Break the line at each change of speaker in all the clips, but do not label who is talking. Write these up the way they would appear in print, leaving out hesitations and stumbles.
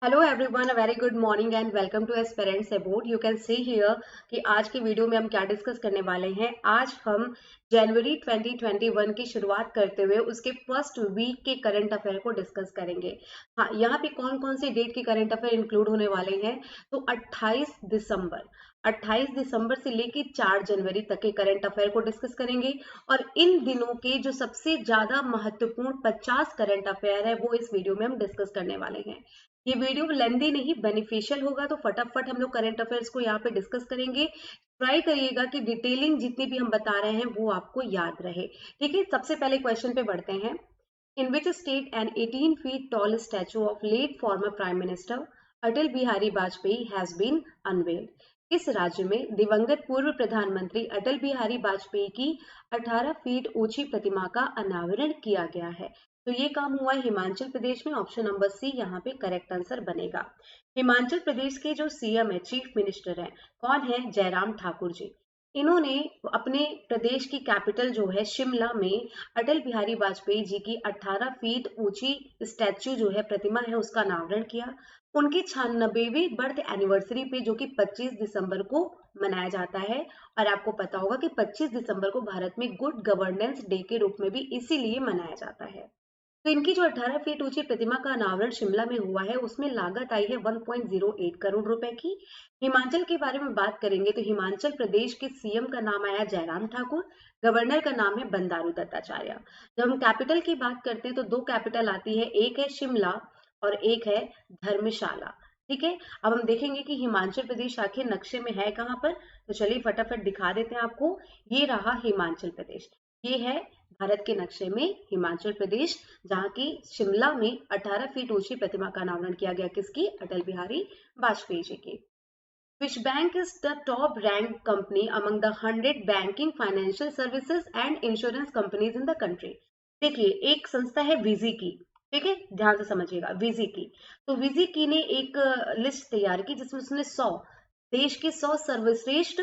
Hello everyone, a very good morning and welcome to aspirants about. You can see here कि आज की video में हम क्या डिस्कस करने वाले हैं। आज हम जनवरी 2021 की शुरुआत करते हुए उसके फर्स्ट वीक के करंट अफेयर को डिस्कस करेंगे। हाँ, यहाँ पे कौन कौन सी डेट के करंट अफेयर इंक्लूड होने वाले हैं। तो 28 दिसंबर से लेके 4 जनवरी तक के करंट अफेयर को डिस्कस करेंगे और इन दिनों के जो सबसे ज्यादा महत्वपूर्ण 50 करंट अफेयर है वो इस वीडियो में हम डिस्कस करने वाले हैं। ये वीडियो लेंदी नहीं, बेनिफिशियल होगा, तो फटाफट हम लोग करंट अफेयर्स को यहाँ पे डिस्कस करेंगे। ट्राई करिएगा कि डिटेलिंग जितनी भी हम बता रहे हैं वो आपको याद रहे। ठीक है, सबसे पहले क्वेश्चन पे बढ़ते हैं। In which state an 18 feet tall statue of late former prime minister Atal Bihari Vajpayee has been unveiled. किस राज्य में दिवंगत पूर्व प्रधानमंत्री अटल बिहारी वाजपेयी की 18 फीट ऊंची प्रतिमा का अनावरण किया गया है। तो ये काम हुआ है हिमाचल प्रदेश में। ऑप्शन नंबर सी यहाँ पे करेक्ट आंसर बनेगा। हिमाचल प्रदेश के जो सीएम है, चीफ मिनिस्टर है, कौन है? जयराम ठाकुर जी। इन्होंने अपने प्रदेश की कैपिटल जो है शिमला में अटल बिहारी वाजपेयी जी की 18 फीट ऊंची स्टैच्यू जो है, प्रतिमा है, उसका अनावरण किया। उनकी 96वीं बर्थ एनिवर्सरी पे, जो कि 25 दिसंबर को मनाया जाता है। और आपको पता होगा कि 25 दिसंबर को भारत में गुड गवर्नेंस डे के रूप में भी इसीलिए मनाया जाता है। तो इनकी जो 18 फीट ऊंची प्रतिमा का अनावरण शिमला में हुआ है, उसमें लागत आई है 1.08 करोड़ रुपए की। हिमाचल के बारे में बात करेंगे तो हिमाचल प्रदेश के सीएम का नाम आया जयराम ठाकुर। गवर्नर का नाम है बंडारू दत्ताचार्य। जब हम कैपिटल की बात करते हैं तो दो कैपिटल आती है, एक है शिमला और एक है धर्मशाला। ठीक है, अब हम देखेंगे कि हिमाचल प्रदेश आखिर नक्शे में है कहाँ पर। तो चलिए फटाफट दिखा देते हैं आपको। ये रहा हिमाचल प्रदेश, ये है भारत के नक्शे में हिमाचल प्रदेश, जहाँ की शिमला में 18 फीट ऊंची प्रतिमा का अनावरण किया गया। किसकी? अटल बिहारी वाजपेयी जी की। Which bank is the top rank company among the 100 banking, financial services and insurance companies in the country. देखिए, एक संस्था है विजी की। ठीक है, ध्यान से समझिएगा, विजी की। तो विजी की ने एक लिस्ट तैयार की जिसमें उसने 100 देश के 100 सर्वश्रेष्ठ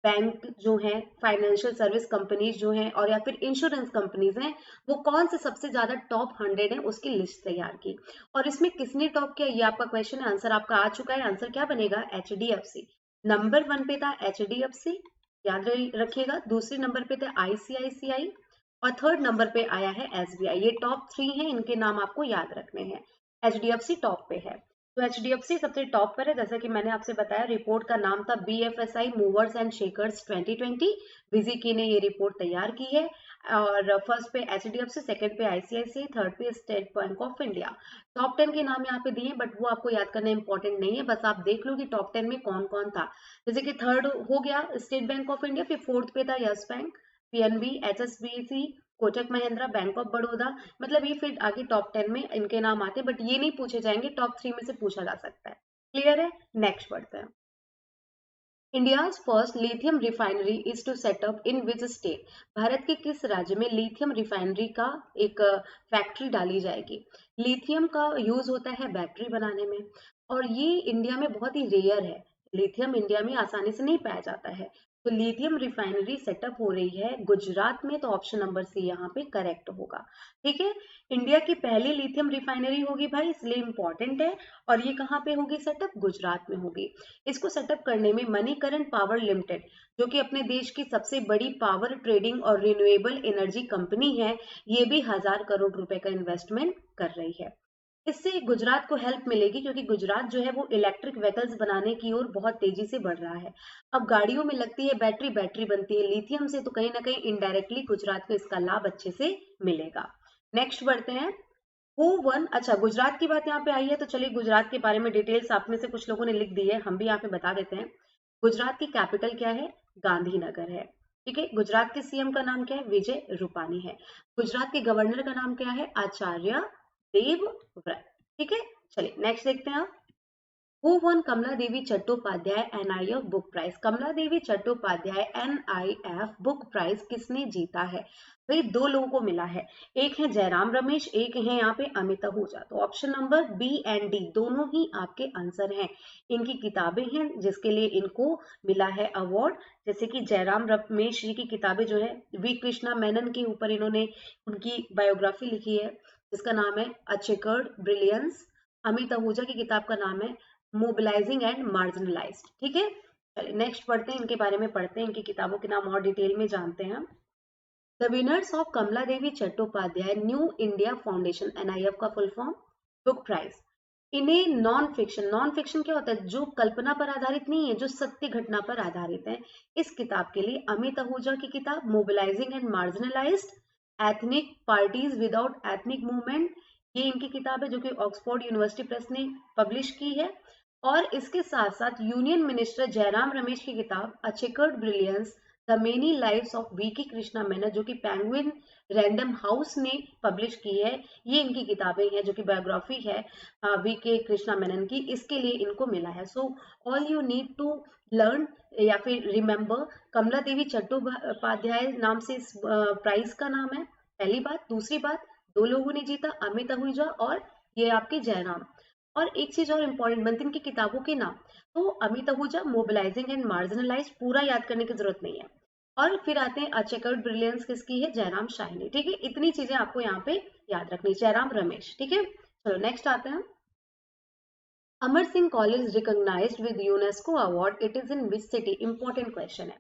बैंक जो है, फाइनेंशियल सर्विस कंपनीज जो हैं और या फिर इंश्योरेंस कंपनीज हैं, वो कौन से सबसे ज्यादा टॉप 100 है उसकी लिस्ट तैयार की। और इसमें किसने टॉप किया, ये आपका क्वेश्चन है। आंसर आपका आ चुका है। आंसर क्या बनेगा? एचडीएफसी। नंबर 1 पे था एचडीएफसी, याद रखिएगा। दूसरे नंबर पे था आईसीआईसीआई और थर्ड नंबर पे आया है एसबीआई। ये टॉप 3 हैं, इनके नाम आपको याद रखने हैं। एचडीएफसी टॉप पे है। तो एचडीएफसी सबसे टॉप पर है। जैसा कि मैंने आपसे बताया, रिपोर्ट का नाम था बीएफएसआई मूवर्स एंड शेकर्स 2020। विजी ने ये रिपोर्ट तैयार की है। और फर्स्ट पे एचडीएफसी, सेकंड पे आईसीआईसीआई, थर्ड पे state bank of India. Top 10 के नाम यहाँ पे दिए, बट वो आपको याद करना इंपॉर्टेंट नहीं है। बस आप देख लो कि टॉप 10 में कौन कौन था। जैसे कि थर्ड हो गया स्टेट बैंक ऑफ इंडिया, फिर फोर्थ पे था yes bank, PNB, HSBC, Kotak Mahindra, bank of Baroda. मतलब ये फिर आगे टॉप 10 में इनके नाम आते हैं, बट ये नहीं पूछे जाएंगे। टॉप 3 में से पूछा जा सकता है। क्लियर है? नेक्स्ट बढ़ते हैं। India's first lithium refinery is to setup in which state. Bharat के किस राज्य में लिथियम रिफाइनरी का एक फैक्ट्री डाली जाएगी? लिथियम का यूज होता है बैटरी बनाने में और ये इंडिया में बहुत ही रेयर है। लिथियम इंडिया में आसानी से नहीं पाया जाता है। तो लिथियम रिफाइनरी सेटअप हो रही है गुजरात में। तो ऑप्शन नंबर सी यहाँ पे करेक्ट होगा। ठीक है, इंडिया की पहली लिथियम रिफाइनरी होगी भाई, इसलिए इंपॉर्टेंट है। और ये कहाँ पे होगी सेटअप? गुजरात में होगी। इसको सेटअप करने में मणिकरण पावर लिमिटेड, जो कि अपने देश की सबसे बड़ी पावर ट्रेडिंग और रिन्यूएबल एनर्जी कंपनी है, ये भी 1000 करोड़ रुपए का इन्वेस्टमेंट कर रही है। इससे गुजरात को हेल्प मिलेगी क्योंकि गुजरात जो है वो इलेक्ट्रिक व्हीकल्स बनाने की ओर बहुत तेजी से बढ़ रहा है। अब गाड़ियों में लगती है बैटरी, बैटरी बनती है लिथियम से, तो कहीं ना कहीं इनडायरेक्टली गुजरात को इसका लाभ अच्छे से मिलेगा। नेक्स्ट बढ़ते हैं। हु वन, अच्छा गुजरात की बात यहाँ पे आई है तो चलिए गुजरात के बारे में डिटेल्स आप में से कुछ लोगों ने लिख दी है, हम भी यहाँ पे बता देते हैं। गुजरात की कैपिटल क्या है? गांधीनगर है। ठीक है, गुजरात के सीएम का नाम क्या है? विजय रूपानी है। गुजरात के गवर्नर का नाम क्या है? आचार्य देवव्रत। ठीक है, चलिए नेक्स्ट देखते हैं आप। Who won Kamala Devi Chattopadhyay NIF book prize. Kamala Devi Chattopadhyay NIF book prize किसने जीता है? भाई दो लोगों को मिला है, एक है जयराम रमेश, एक है यहाँ पे अमित आहूजा। तो option number B and D दोनों ही आपके आंसर हैं। इनकी किताबें हैं जिसके लिए इनको मिला है अवार्ड। जैसे कि जयराम रमेश जी की किताबें जो है वी कृष्णा मेनन के ऊपर इन्होंने उनकी बायोग्राफी लिखी है जिसका नाम है अ चेकर्ड ब्रिलियंस। अमित आहूजा की किताब का नाम है मोबिलाइजिंग एंड मार्जिनलाइज्ड। ठीक है, चलिए नेक्स्ट पढ़ते हैं, इनके बारे में पढ़ते हैं, इनकी किताबों के नाम और डिटेल में जानते हैं। The winners of Kamala Devi Chattopadhyay new India foundation, NIF का फुल फॉर्म, बुक प्राइज। इन्हें नॉन फिक्शन क्या होता है, जो कल्पना पर आधारित नहीं है, जो सत्य घटना पर आधारित है। इस किताब के लिए अमित आहूजा की किताब mobilising and marginalised, ethnic parties without ethnic movement, ये इनकी किताब है जो कि ऑक्सफोर्ड यूनिवर्सिटी प्रेस ने पब्लिश की है। और इसके साथ साथ यूनियन मिनिस्टर जयराम रमेश की किताब a chequered brilliance, the many lives of V K Krishna Menon, जो कि पेंगुइन रैंडम हाउस ने पब्लिश की है। ये इनकी किताबें हैं जो कि बायोग्राफी है वीके कृष्णा मेनन की, इसके लिए इनको मिला है। So all you need to learn या फिर रिमेंबर, कमला देवी चट्टोपाध्याय नाम से इस प्राइज का नाम है, पहली बात। दूसरी बात, 2 लोगों ने जीता, अमित आहूजा और ये आपके जयराम। और एक चीज और इम्पोर्टेंट बनती है इनकी किताबों के नाम, तो Amit Ahuja mobilising and marginalise पूरा याद करने की जरूरत नहीं है। और फिर आते हैं अ चेकर्ड ब्रिलियंस, किसकी है, जयराम शाहिनी। ठीक है, इतनी चीजें आपको यहाँ पे याद रखनी, जयराम रमेश। ठीक है, चलो नेक्स्ट आते हैं। Amar Singh college recognized with UNESCO award, it is in which city, important question है।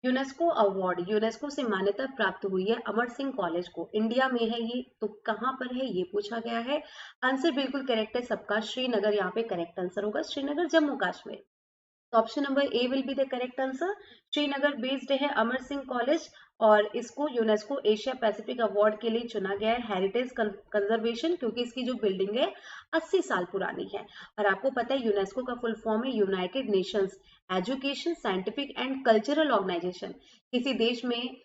यूनेस्को अवार्ड, यूनेस्को से मान्यता प्राप्त हुई है अमर सिंह कॉलेज को, इंडिया में है ये, तो कहाँ पर है ये पूछा गया है। आंसर बिल्कुल करेक्ट है सबका, श्रीनगर यहाँ पे करेक्ट आंसर होगा, श्रीनगर जम्मू कश्मीर। तो option number A will be the correct answer. Srinagar based है अमर सिंह कॉलेज और इसको यूनेस्को एशिया पैसिफिक अवार्ड के लिए चुना गया है, हेरिटेज कंजर्वेशन, क्योंकि इसकी जो बिल्डिंग है 80 साल पुरानी है। और आपको पता है यूनेस्को का फुल फॉर्म है United Nations education scientific and cultural organisation. किसी देश में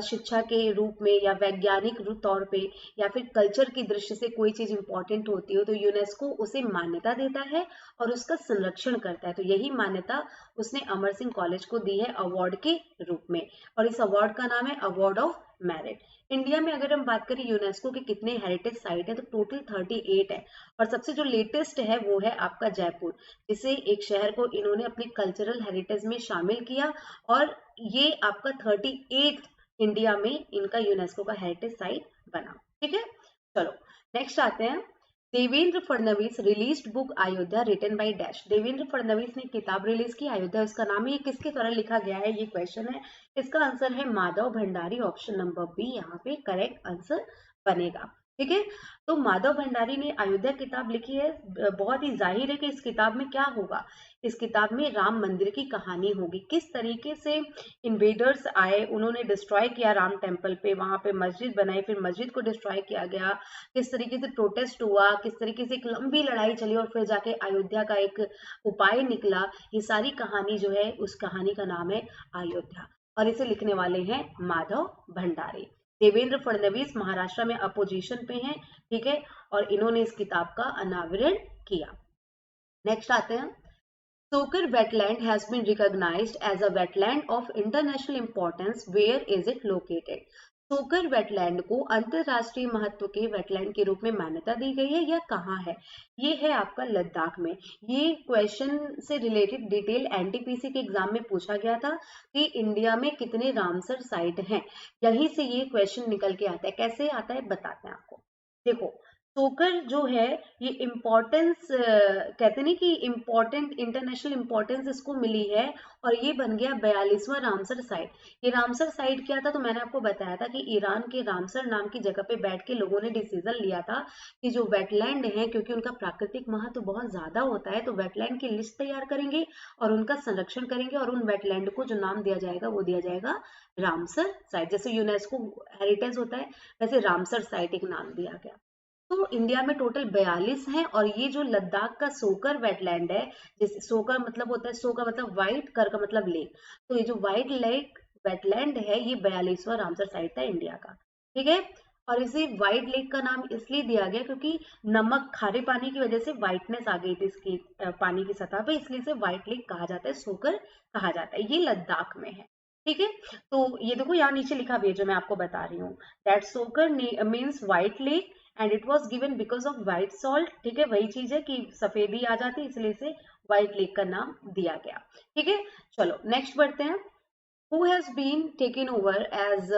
शिक्षा के रूप में या वैज्ञानिक तौर पे या फिर कल्चर की दृष्टि से कोई चीज इंपॉर्टेंट होती हो तो यूनेस्को उसे मान्यता देता है और उसका संरक्षण करता है। तो यही मान्यता उसने अमर सिंह कॉलेज को दी है अवार्ड के रूप में, और इस अवार्ड का नाम है अवार्ड ऑफ मेरिट। इंडिया में अगर हम बात करें यूनेस्को के कितने हेरिटेज साइट है, तो टोटल 38 है। और सबसे जो लेटेस्ट है वो है आपका जयपुर, जिसे एक शहर को इन्होंने अपने कल्चरल हेरिटेज में शामिल किया, और ये आपका 38 इंडिया में इनका यूनेस्को का हेरिटेज साइट बना। ठीक है, चलो नेक्स्ट आते हैं। Devendra Fadnavis released book Ayodhya written by dash, Devendra Fadnavis ने किताब रिलीज की अयोध्या, उसका नाम है, ये किसके द्वारा लिखा गया है, ये क्वेश्चन है। इसका आंसर है Madhav Bhandari, option number B यहाँ पे करेक्ट आंसर बनेगा। ठीक है, तो माधव भंडारी ने अयोध्या किताब लिखी है, बहुत ही जाहिर है कि इस किताब में क्या होगा, इस किताब में राम मंदिर की कहानी होगी, किस तरीके से इन्वेडर्स आए, उन्होंने डिस्ट्रॉय किया राम टेम्पल पे, वहां पे मस्जिद बनाई, फिर मस्जिद को डिस्ट्रॉय किया गया, किस तरीके से प्रोटेस्ट हुआ, किस तरीके से एक लंबी लड़ाई चली और फिर जाके अयोध्या का एक उपाय निकला। ये सारी कहानी जो है उस कहानी का नाम है अयोध्या, और इसे लिखने वाले हैं माधव भंडारी। देवेंद्र फडणवीस महाराष्ट्र में अपोजिशन पे हैं। ठीक है, और इन्होंने इस किताब का अनावरण किया। नेक्स्ट आते हैं। Sokar wetland has been recognized as a wetland of international importance. Where is it located? सोकर वेटलैंड को अंतरराष्ट्रीय महत्व के वेटलैंड के रूप में मान्यता दी गई है, यह कहाँ है, ये है आपका लद्दाख में। ये क्वेश्चन से रिलेटेड डिटेल एनटीपीसी के एग्जाम में पूछा गया था कि इंडिया में कितने रामसर साइट हैं, यहीं से ये क्वेश्चन निकल के आता है। कैसे आता है बताते हैं आपको। देखो, सोकर जो है ये इम्पोर्टेंस कहते नहीं कि इम्पोर्टेंट इंटरनेशनल इम्पोर्टेंस इसको मिली है, और ये बन गया 42वां रामसर साइट। ये रामसर साइट क्या था, तो मैंने आपको बताया था कि ईरान के रामसर नाम की जगह पे बैठ के लोगों ने डिसीजन लिया था कि जो वेटलैंड है, क्योंकि उनका प्राकृतिक महत्व बहुत ज्यादा होता है, तो वेटलैंड की लिस्ट तैयार करेंगे और उनका संरक्षण करेंगे, और उन वेटलैंड को जो नाम दिया जाएगा वो दिया जाएगा रामसर साइट। जैसे यूनेस्को हेरिटेज होता है, वैसे रामसर साइट एक नाम दिया गया। तो इंडिया में टोटल 42 हैं, और ये जो लद्दाख का सोकर वेटलैंड है, जैसे सोकर मतलब होता है, सो का मतलब व्हाइट, कर का मतलब लेक, तो ये जो व्हाइट लेक वेटलैंड है ये 42वां रामसर साइट था इंडिया का। ठीक है, और इसे व्हाइट लेक का नाम इसलिए दिया गया क्योंकि नमक खारे पानी की वजह से व्हाइटनेस आ गई थी इसकी पानी की सतह पे, इसलिए इसे व्हाइट लेक कहा जाता है, सोकर कहा जाता है। ये लद्दाख में है। ठीक है, तो ये देखो यहाँ नीचे लिखा भी है जो मैं आपको बता रही हूँ, दैट सोकर means white lake and it was given because of white salt. ठीक है, वही चीज है कि सफेदी आ जाती है, इसलिए इसे व्हाइट लेक का नाम दिया गया। ठीक है, चलो नेक्स्ट बढ़ते हैं। Who has been taken over as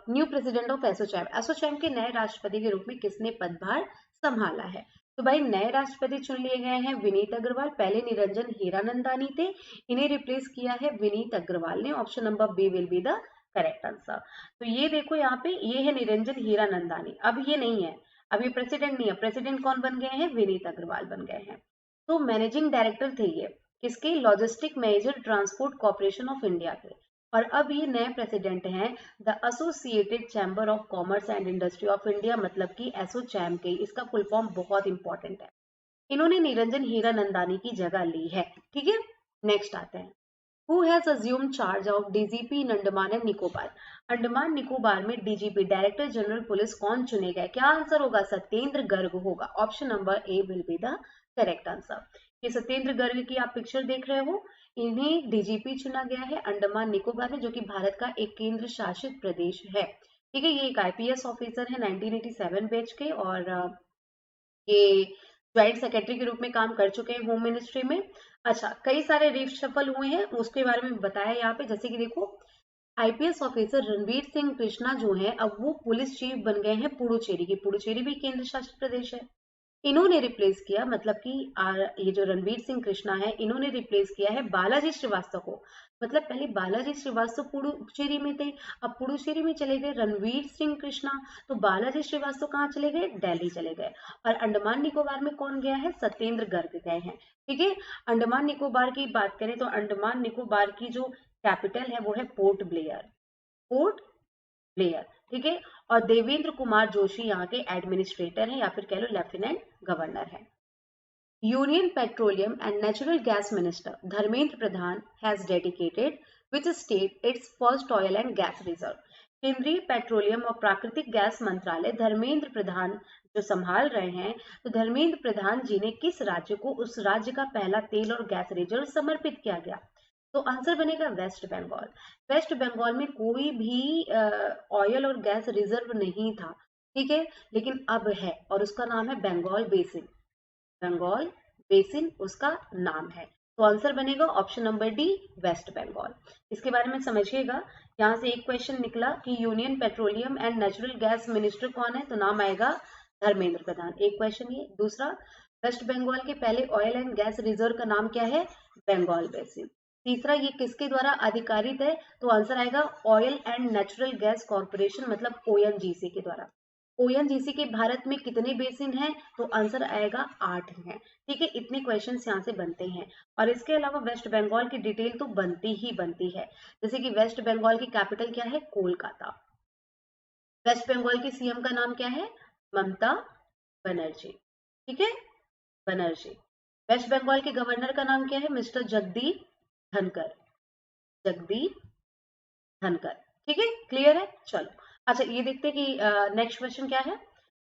new president of ASSOCHAM, ASSOCHAM के नए राष्ट्रपति के रूप में किसने पदभार संभाला है। तो भाई नए राष्ट्रपति चुन लिए गए हैं विनीत अग्रवाल, पहले निरंजन हीरानंदानी थे, इन्हें रिप्लेस किया है विनीत अग्रवाल ने। Option number B will be the correct answer. तो ये देखो यहाँ पे ये है निरंजन हीरानंदानी, अब ये नहीं है, अब ये प्रेसिडेंट नहीं है, प्रेसिडेंट कौन बन गए हैं, विनीत अग्रवाल बन गए हैं। तो मैनेजिंग डायरेक्टर थे ये किसके, logistic manager transport corporation of India के। और अब ये नए प्रेसिडेंट हैं the associated chamber of commerce and industry of India, मतलब कि एसोचैम के, इसका फुल फॉर्म बहुत इंपॉर्टेंट है। इन्होंने निरंजन हीरानंदानी की जगह ली है। ठीक है, नेक्स्ट आते हैं। Who has assumed charge of DGP in Andaman and Nicobar? Andaman Nicobar में डीजीपी डायरेक्टर जनरल पुलिस कौन चुने गए? क्या आंसर होगा, सत्येंद्र गर्ग होगा। Option number A will be the correct answer. ये सत्येंद्र गर्ग की आप पिक्चर देख रहे हो, इन्हें डीजीपी चुना गया है अंडमान निकोबार में, जो कि भारत का एक केंद्र शासित प्रदेश है। ठीक है, ये एक आईपीएस ऑफिसर है 1987 बैच के, और ये ज्वाइंट सेक्रेटरी के रूप में काम कर चुके हैं होम मिनिस्ट्री में। अच्छा, कई सारे रिशफल हुए हैं, उसके बारे में बताया यहाँ पे। जैसे कि देखो, आईपीएस ऑफिसर रणवीर सिंह कृष्णा जो है, अब वो पुलिस चीफ बन गए हैं पुडुचेरी की। पुडुचेरी भी केंद्र शासित प्रदेश है। इन्होंने रिप्लेस किया, मतलब कि ये जो रणवीर सिंह कृष्णा है, इन्होंने रिप्लेस किया है बालाजी श्रीवास्तव को। मतलब पहले बालाजी श्रीवास्तव पुडुचेरी में थे, अब पुडुचेरी में चले गए रणवीर सिंह कृष्णा, तो बालाजी श्रीवास्तव कहाँ चले गए, दिल्ली चले गए। और अंडमान निकोबार में कौन गया है, सत्येंद्र गर्ग गए हैं। ठीक है, अंडमान निकोबार की बात करें तो अंडमान निकोबार की जो कैपिटल है वो है पोर्ट ब्लेयर, पोर्ट ब्लेयर। ठीक है, और देवेंद्र कुमार जोशी यहाँ के एडमिनिस्ट्रेटर हैं, या फिर कह लो लेफ्टिनेंट गवर्नर है। Union petroleum and natural gas minister Dharmendra Pradhan has dedicated which state it's first oil and gas reserve. केंद्रीय पेट्रोलियम और प्राकृतिक गैस मंत्रालय धर्मेंद्र प्रधान जो संभाल रहे हैं, तो धर्मेंद्र प्रधान जी ने किस राज्य को उस राज्य का पहला तेल और गैस रिजर्व समर्पित किया गया? तो आंसर बनेगा वेस्ट बंगाल। वेस्ट बंगाल में कोई भी ऑयल और गैस रिजर्व नहीं था। ठीक है, लेकिन अब है, और उसका नाम है बंगाल बेसिन। बंगाल बेसिन उसका नाम है। तो आंसर बनेगा option number D, West Bengal. इसके बारे में समझिएगा, यहाँ से एक क्वेश्चन निकला कि union petroleum and natural gas minister कौन है, तो नाम आएगा धर्मेंद्र प्रधान। एक क्वेश्चन ये। दूसरा, वेस्ट बंगाल के पहले ऑयल एंड गैस रिजर्व का नाम क्या है, बंगाल बेसिन। तीसरा, ये किसके द्वारा अधिकारित है, तो आंसर आएगा oil and natural gas corporation, मतलब ओएनजीसी के द्वारा। ओएनजीसी के भारत में कितने बेसिन हैं, तो आंसर आएगा 8 हैं। ठीक है, इतने क्वेश्चंस यहाँ से बनते हैं। और इसके अलावा वेस्ट बंगाल की डिटेल तो बनती ही बनती है। जैसे कि वेस्ट बंगाल की कैपिटल क्या है, कोलकाता। वेस्ट बंगाल की सीएम का नाम क्या है, ममता बनर्जी। ठीक है, बनर्जी। वेस्ट बंगाल के गवर्नर का नाम क्या है, मिस्टर जगदीप धनकर, जगदीप धनकर। ठीक है, क्लियर है। चलो, अच्छा ये देखते हैं कि नेक्स्ट क्वेश्चन क्या है।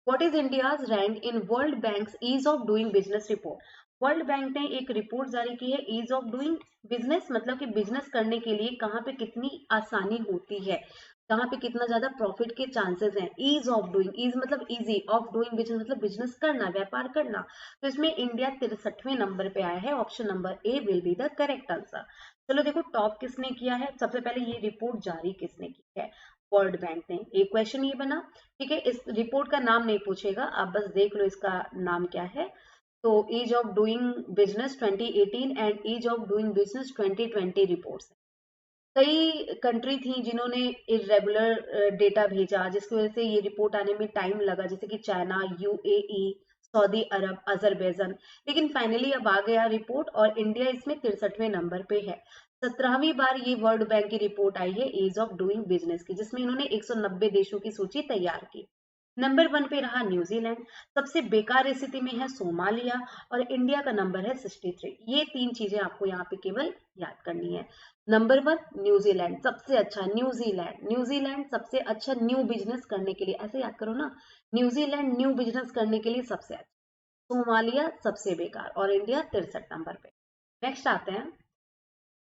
What is India's rank in World Bank's ease of doing business report? World Bank ने एक रिपोर्ट जारी की है, ईज ऑफ डूइंग बिजनेस, मतलब कि बिजनेस करने के लिए कहाँ पे कितनी आसानी होती है, कहाँ पे कितना ज्यादा प्रॉफिट के चांसेस हैं। ईज ऑफ डूइंग, ईज मतलब इजी, ऑफ डूइंग बिजनेस मतलब बिजनेस करना, व्यापार करना। तो इसमें इंडिया 63वें नंबर पे आया है। Option number A will be the correct answer. चलो देखो, टॉप किसने किया है, सबसे पहले ये रिपोर्ट जारी किसने की है, वर्ल्ड बैंक ने। एक क्वेश्चन ये बना। ठीक है, इस रिपोर्ट का नाम नहीं पूछेगा, आप बस देख लो इसका नाम क्या है। तो ease of doing business 2018 and ease of doing business 2020 reports. कई कंट्री थी जिन्होंने इरेगुलर डेटा भेजा, जिसकी वजह से ये रिपोर्ट आने में टाइम लगा, जैसे कि चाइना, यूएई, सऊदी अरब, अजरबैजान। लेकिन फाइनली अब आ गया रिपोर्ट, और इंडिया इसमें 63वें नंबर पे है। 17वीं बार ये वर्ल्ड बैंक की रिपोर्ट आई है ईज ऑफ डूइंग बिजनेस की, जिसमें इन्होंने 190 देशों की सूची तैयार की। नंबर 1 पे रहा न्यूजीलैंड, सबसे बेकार स्थिति में है सोमालिया, और इंडिया का नंबर है 63। ये 3 चीजें आपको यहाँ पे केवल याद करनी है। नंबर 1 न्यूजीलैंड सबसे अच्छा, न्यूजीलैंड, न्यूजीलैंड सबसे अच्छा न्यू बिजनेस करने के लिए, ऐसे याद करो ना, न्यूजीलैंड न्यू बिजनेस करने के लिए सबसे अच्छा, सोमालिया सबसे बेकार, और इंडिया 63 नंबर पे। नेक्स्ट आते हैं,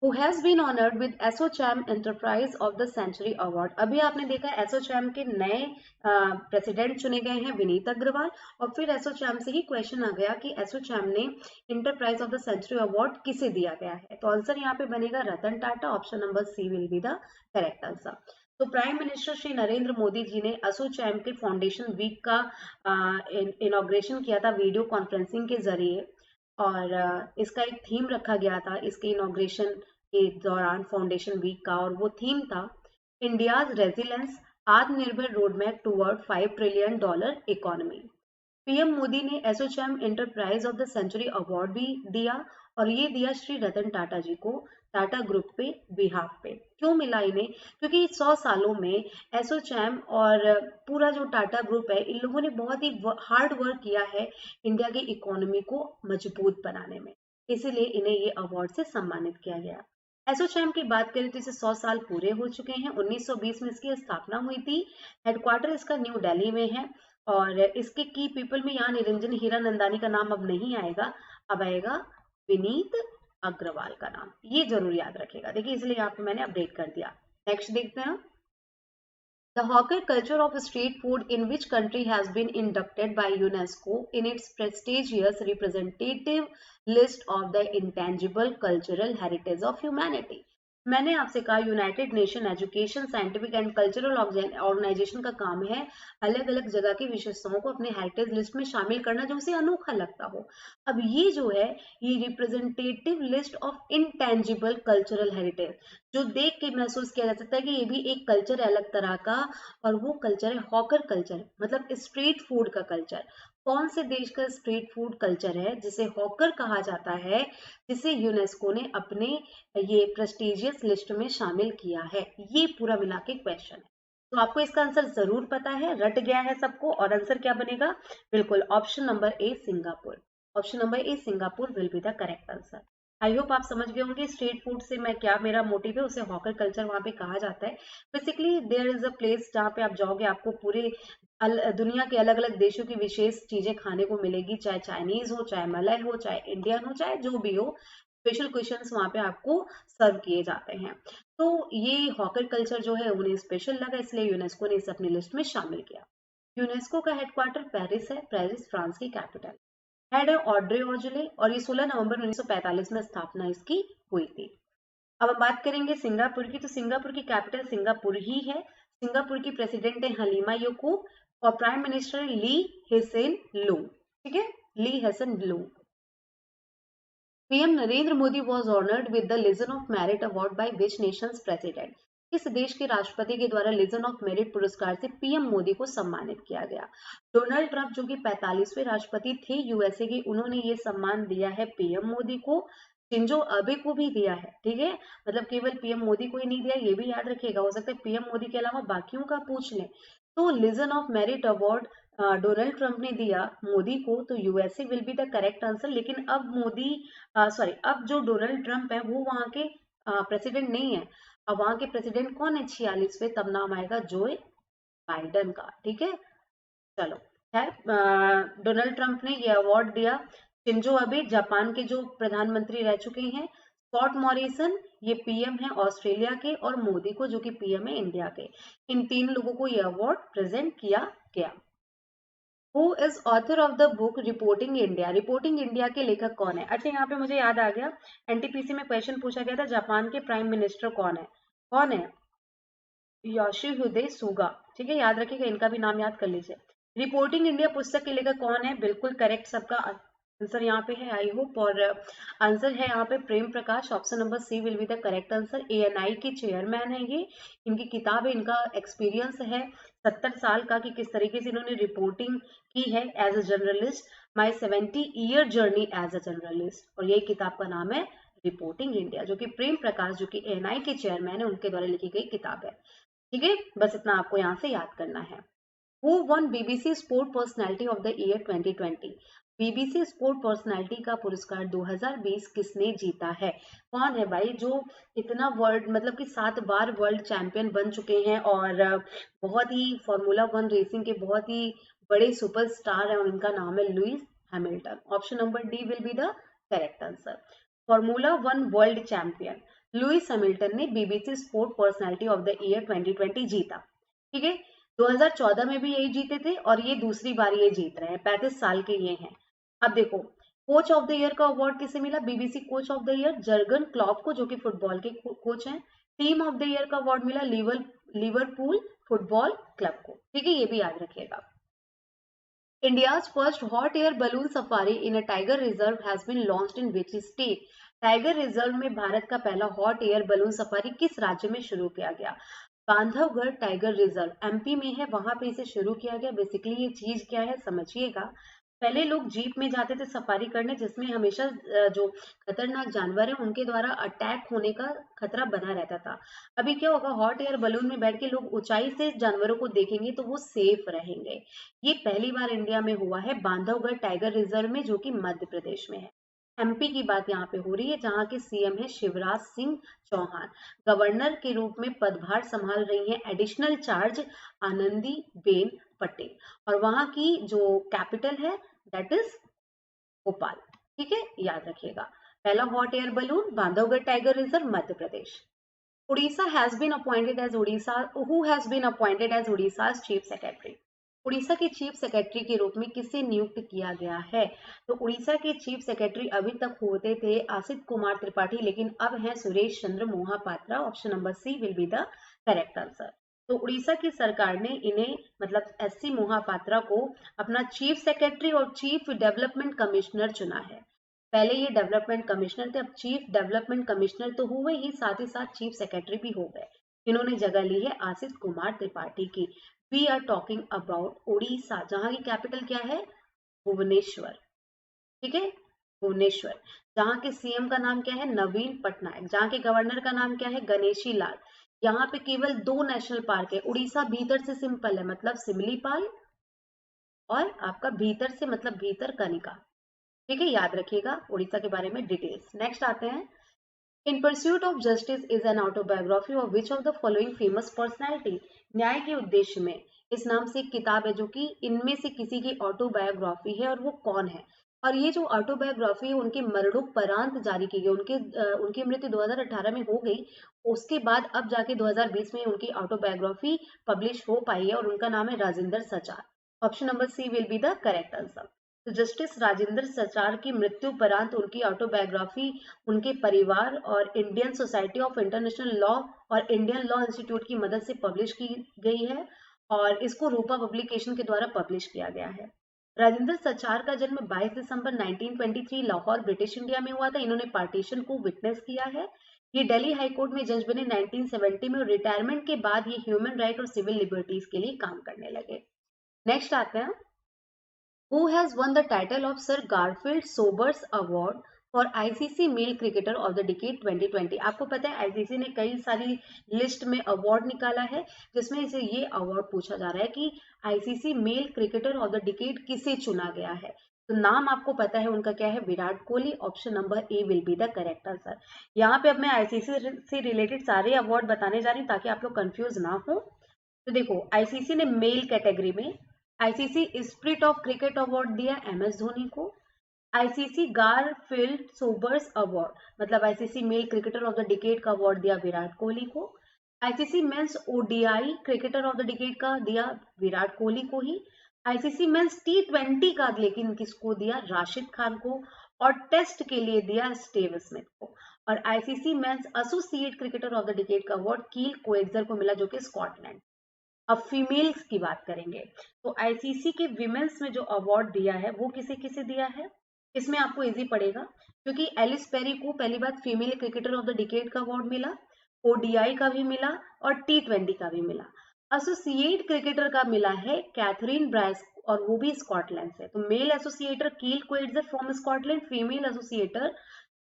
who has been honored with ASSOCHAM enterprise of the century award. अभी आपने देखा एसोचैम के नए प्रेसिडेंट चुने गए हैं विनीत अग्रवाल, और फिर एसोचैम से ही क्वेश्चन आ गया कि एसोचैम ने enterprise of the century award किसे दिया गया है। तो आंसर यहाँ पे बनेगा Ratan Tata. Option number C will be the correct answer. तो प्राइम मिनिस्टर श्री नरेंद्र मोदी जी ने एसोचैम के फाउंडेशन वीक का इनॉग्रेशन किया था वीडियो कॉन्फ्रेंसिंग के जरिए, और इसका एक थीम रखा गया था इसके इनॉग्रेशन के दौरान फाउंडेशन वीक का, और वो थीम था India's resilience, Aatmanirbhar roadmap toward $5 trillion economy. PM Modi ने ASSOCHAM enterprise of the century award भी दिया, और ये दिया श्री रतन टाटा जी को टाटा ग्रुप पे बिहाफ पे। क्यों मिला इन्हें? क्योंकि 100 सालों में एसोचैम और पूरा जो टाटा ग्रुप है, इन लोगों ने बहुत ही हार्ड वर्क किया है इंडिया की इकोनॉमी को मजबूत बनाने में, इसीलिए इन्हें ये अवार्ड से सम्मानित किया गया। एसोचैम की बात करें तो इसे 100 साल पूरे हो चुके हैं। 1920 में इसकी स्थापना हुई थी। हेडक्वार्टर इसका न्यू दिल्ली में है, और इसके की पीपल में यहाँ निरंजन हीरानंदानी का नाम अब नहीं आएगा, अब आएगा विनीत अग्रवाल का नाम। ये जरूर याद रखेगा, देखिए इसलिए यहाँ पे मैंने अपडेट कर दिया। नेक्स्ट देखते हैं। The hawker culture of street food in which country has been inducted by UNESCO in its prestigious representative list of the intangible cultural heritage of humanity? मैंने आपसे कहा United Nation education scientific and cultural organisation का काम है अलग अलग जगह की विशेषताओं को अपने हेरिटेज लिस्ट में शामिल करना जो उसे अनोखा लगता हो। अब ये जो है ये representative list of intangible cultural heritage, जो देख के महसूस किया जा सकता है कि ये भी एक कल्चर है अलग तरह का, और वो कल्चर है हॉकर कल्चर, मतलब स्ट्रीट फूड का कल्चर। कौन से देश का स्ट्रीट फूड कल्चर है जिसे हॉकर कहा जाता है, जिसे यूनेस्को ने अपने ये प्रेस्टिजियस लिस्ट में शामिल किया है? ये पूरा मिला के क्वेश्चन है, तो आपको इसका आंसर जरूर पता है, रट गया है सबको, और आंसर क्या बनेगा? बिल्कुल option number A Singapore. Option number A Singapore will be the correct answer. I hope आप समझ गए होंगे स्ट्रीट फूड से मैं क्या मेरा मोटिव है, उसे हॉकर कल्चर वहां पे कहा जाता है। Basically there is a place जहाँ पे आप जाओगे, आपको पूरे दुनिया के अलग अलग देशों की विशेष चीजें खाने को मिलेगी, चाहे चाइनीज हो, चाहे मलय हो, चाहे इंडियन हो, चाहे जो भी हो, स्पेशल क्वेश्चंस वहां पे आपको सर्व किए जाते हैं। तो ये हॉकर कल्चर जो है उन्हें स्पेशल लगा, इसलिए यूनेस्को ने इसे अपनी लिस्ट में शामिल किया। यूनेस्को का हेडक्वार्टर पेरिस है, पेरिस फ्रांस की कैपिटल। हेड है ऑड्रे ऑजले, और ये 16 नवंबर 1945 में स्थापना इसकी हुई थी। अब हम बात करेंगे सिंगापुर की, तो सिंगापुर की कैपिटल सिंगापुर ही है। सिंगापुर की प्रेसिडेंट है हलीमा याकूब, और prime minister Lee Hsien Loong. ठीक है, Lee Hsien Loong. PM Narendra Modi was honored with the Legion of Merit Award by which nation's president? किस देश के राष्ट्रपति के द्वारा लीजन ऑफ मेरिट पुरस्कार से पीएम मोदी को सम्मानित किया गया? डोनाल्ड ट्रंप जो कि 45वें राष्ट्रपति थे यूएसए के, उन्होंने ये सम्मान दिया है पीएम मोदी को। शिंजो अबे को भी दिया है, ठीक है, मतलब केवल पीएम मोदी को ही नहीं दिया, ये भी याद रखिएगा, हो सकता है पीएम मोदी के अलावा बाकियों का पूछ लें। तो legion of merit award Donald Trump ने दिया मोदी को, तो USA will be the correct answer. लेकिन अब मोदी अब जो डोनाल्ड ट्रंप है वो वहां के प्रेसिडेंट नहीं है। अब वहां के प्रेसिडेंट कौन है 46वें? तब नाम आएगा जोए बाइडन का। ठीक है, चलो खैर, डोनाल्ड ट्रंप ने ये अवार्ड दिया। शिंजो अबे जापान के जो प्रधानमंत्री रह चुके हैं। स्कॉट मॉरिसन ये पीएम है ऑस्ट्रेलिया के, और मोदी को जो कि पीएम है इंडिया के। इन 3 लोगों को ये अवार्ड प्रेजेंट किया गया। Who is author of the book reporting India? Reporting India के लेखक कौन है? अच्छा, यहाँ पे मुझे याद आ गया, एनटीपीसी में क्वेश्चन पूछा गया था जापान के प्राइम मिनिस्टर कौन है? कौन है? Yoshihide Suga. ठीक है, याद रखिएगा, इनका भी नाम याद कर लीजिए। रिपोर्टिंग इंडिया पुस्तक के लेखक कौन है? बिल्कुल करेक्ट, सबका आंसर यहाँ पे है, आई होप। और आंसर है यहाँ पे Prem Prakash. Option number C will be the correct answer. ANI के चेयरमैन है ये, इनकी किताब है, इनका एक्सपीरियंस है 70 साल का, कि किस तरीके से इन्होंने रिपोर्टिंग की है as a journalist, my 70 year journey as a journalist, और यही किताब का नाम है रिपोर्टिंग इंडिया, जो कि प्रेम प्रकाश जो कि एएनआई के चेयरमैन है उनके द्वारा लिखी गई किताब है। ठीक है, बस इतना आपको यहाँ से याद करना है। Who won BBC Sport Personality of the Year 2020? BBC sport personality का पुरस्कार 2020 किसने जीता है? कौन है भाई जो इतना वर्ल्ड, मतलब कि 7 बार वर्ल्ड चैंपियन बन चुके हैं, और बहुत ही फॉर्मूला 1 रेसिंग के बहुत ही बड़े सुपरस्टार है, और उनका नाम है Lewis Hamilton. Option number D will be the correct answer. Formula 1 world champion Lewis Hamilton ने BBC sport personality of the year 2020 जीता। ठीक है, 2014 में भी यही जीते थे, और ये दूसरी बार ये जीत रहे हैं, 35 साल के ये हैं। अब देखो, कोच ऑफ द ईयर का अवार्ड किसे मिला? BBC coach of the year Jurgen Klopp को, जो कि फुटबॉल के कोच हैं। टीम ऑफ द ईयर का अवार्ड मिला लिवरपूल फुटबॉल क्लब को। ठीक है, ये भी याद रखिएगा। India's first hot air balloon safari in a tiger reserve has been launched in which state? Tiger reserve में भारत का पहला हॉट एयर बलून सफारी किस राज्य में शुरू किया गया? बांधवगढ़ टाइगर रिजर्व एमपी में है, वहां पे इसे शुरू किया गया। बेसिकली ये चीज क्या है समझिएगा। पहले लोग जीप में जाते थे सफारी करने, जिसमें हमेशा जो खतरनाक जानवर है उनके द्वारा अटैक होने का खतरा बना रहता था। अभी क्या होगा, हॉट एयर बलून में बैठ के लोग ऊंचाई से जानवरों को देखेंगे तो वो सेफ रहेंगे। ये पहली बार इंडिया में हुआ है बांधवगढ़ टाइगर रिजर्व में, जो कि मध्य प्रदेश में है। एमपी की बात यहाँ पे हो रही है, जहाँ के सीएम है शिवराज सिंह चौहान। गवर्नर के रूप में पदभार संभाल रही हैं additional charge Anandi Ben Patel, और वहां की जो कैपिटल है दैट इज भोपाल। ठीक है, याद रखिएगा। पहला hot air balloon Bandhavgarh tiger reserve Madhya Pradesh. Orissa has been appointed as Orissa's chief secretary. Orissa के चीफ सेक्रेटरी के रूप में किसे नियुक्त किया गया है? तो उड़ीसा के चीफ सेक्रेटरी अभी तक होते थे आसित कुमार त्रिपाठी, लेकिन अब हैं Suresh Chandra Mohapatra. Option number C will be the correct answer. तो उड़ीसा की सरकार ने इन्हें मतलब एससी मोहापात्रा को अपना चीफ सेक्रेटरी और चीफ डेवलपमेंट कमिश्नर चुना है। पहले ये डेवलपमेंट कमिश्नर थे, अब चीफ डेवलपमेंट कमिश्नर तो हुए ही, साथ ही साथ चीफ सेक्रेटरी भी हो गए। इन्होंने जगह ली है आसित कुमार त्रिपाठी की। We are talking about Orissa, जहां की कैपिटल क्या है? भुवनेश्वर। ठीक है, भुवनेश्वर। जहां के सीएम का नाम क्या है? नवीन पटनायक। जहां के गवर्नर का नाम क्या है? गणेशी लाल। यहाँ पे केवल 2 नेशनल पार्क है। उड़ीसा भीतर से सिंपल है, मतलब सिमलीपाल, और आपका भीतर से मतलब भीतर कनिका। ठीक है, याद रखिएगा उड़ीसा के बारे में डिटेल्स। नेक्स्ट आते हैं। In pursuit of justice is an autobiography of which of the following famous personality? न्याय के उद्देश्य में इस नाम से एक किताब है जो कि इनमें से किसी की ऑटोबायोग्राफी है, और वो कौन है? और ये जो ऑटोबायोग्राफी है उनके मरणोपरांत जारी की गई। उनकी मृत्यु 2018 में हो गई। उसके बाद अब जाके 2020 में उनकी ऑटोबायोग्राफी पब्लिश हो पाई है, और उनका नाम है Rajendra Sachar. Option number C will be the correct answer. तो जस्टिस राजेंद्र सचार की मृत्यु उपरांत उनकी ऑटोबायोग्राफी उनके परिवार और Indian society of international law और इंडियन लॉ इंस्टीट्यूट की मदद से पब्लिश की गई है, और इसको रूपा पब्लिकेशन के द्वारा पब्लिश किया गया है। राजेंद्र सचार का जन्म 22 दिसंबर 1923 लाहौर ब्रिटिश इंडिया में हुआ था। इन्होंने पार्टीशन को विटनेस किया है। ये दिल्ली हाईकोर्ट में जज बने 1970 में, और रिटायरमेंट के बाद ये ह्यूमन राइट और सिविल लिबर्टीज के लिए काम करने लगे। नेक्स्ट आते हैं। Who has won the title of Sir Garfield Sobers Award for ICC Male Cricketer of the Decade 2020? आपको पता है आईसीसी ने कई सारी लिस्ट में अवार्ड निकाला है, जिसमें से ये अवार्ड पूछा जा रहा है कि ICC male cricketer of the decade किसे चुना गया है। तो नाम आपको पता है उनका क्या है? Virat Kohli. Option number A will be the correct answer. यहाँ पे अब मैं आईसीसी से रिलेटेड सारे अवार्ड बताने जा रही हूँ ताकि आप लोग कंफ्यूज ना हो। तो देखो, आईसीसी ने मेल कैटेगरी में ICC spirit of cricket award दिया एमएस धोनी को। आईसीसी गारफील्ड सोबर्स अवार्ड मतलब ICC male cricketer of the decade का अवार्ड दिया विराट कोहली को। ICC men's ODI cricketer of the decade का दिया विराट कोहली को ही। आईसीसी मेंस टी20 का लेकिन किसको दिया? राशिद खान को। और टेस्ट के लिए दिया स्टीव स्मिथ को। और ICC men's associate cricketer of the decade का अवार्ड कील कोएक्सर को मिला, जो कि स्कॉटलैंड। अब फीमेल्स की बात करेंगे तो आईसीसी के विमेंस में जो अवार्ड दिया है वो किसे किसे दिया है? इसमें आपको इजी पड़ेगा, क्योंकि एलिस पेरी को पहली बार female cricketer of the decade का अवार्ड मिला, ओडीआई का भी मिला और टी20 का भी मिला। एसोसिएट क्रिकेटर का मिला है कैथरीन ब्राइस, और वो भी स्कॉटलैंड से। तो male associate Kyle Coetzer from Scotland, female associate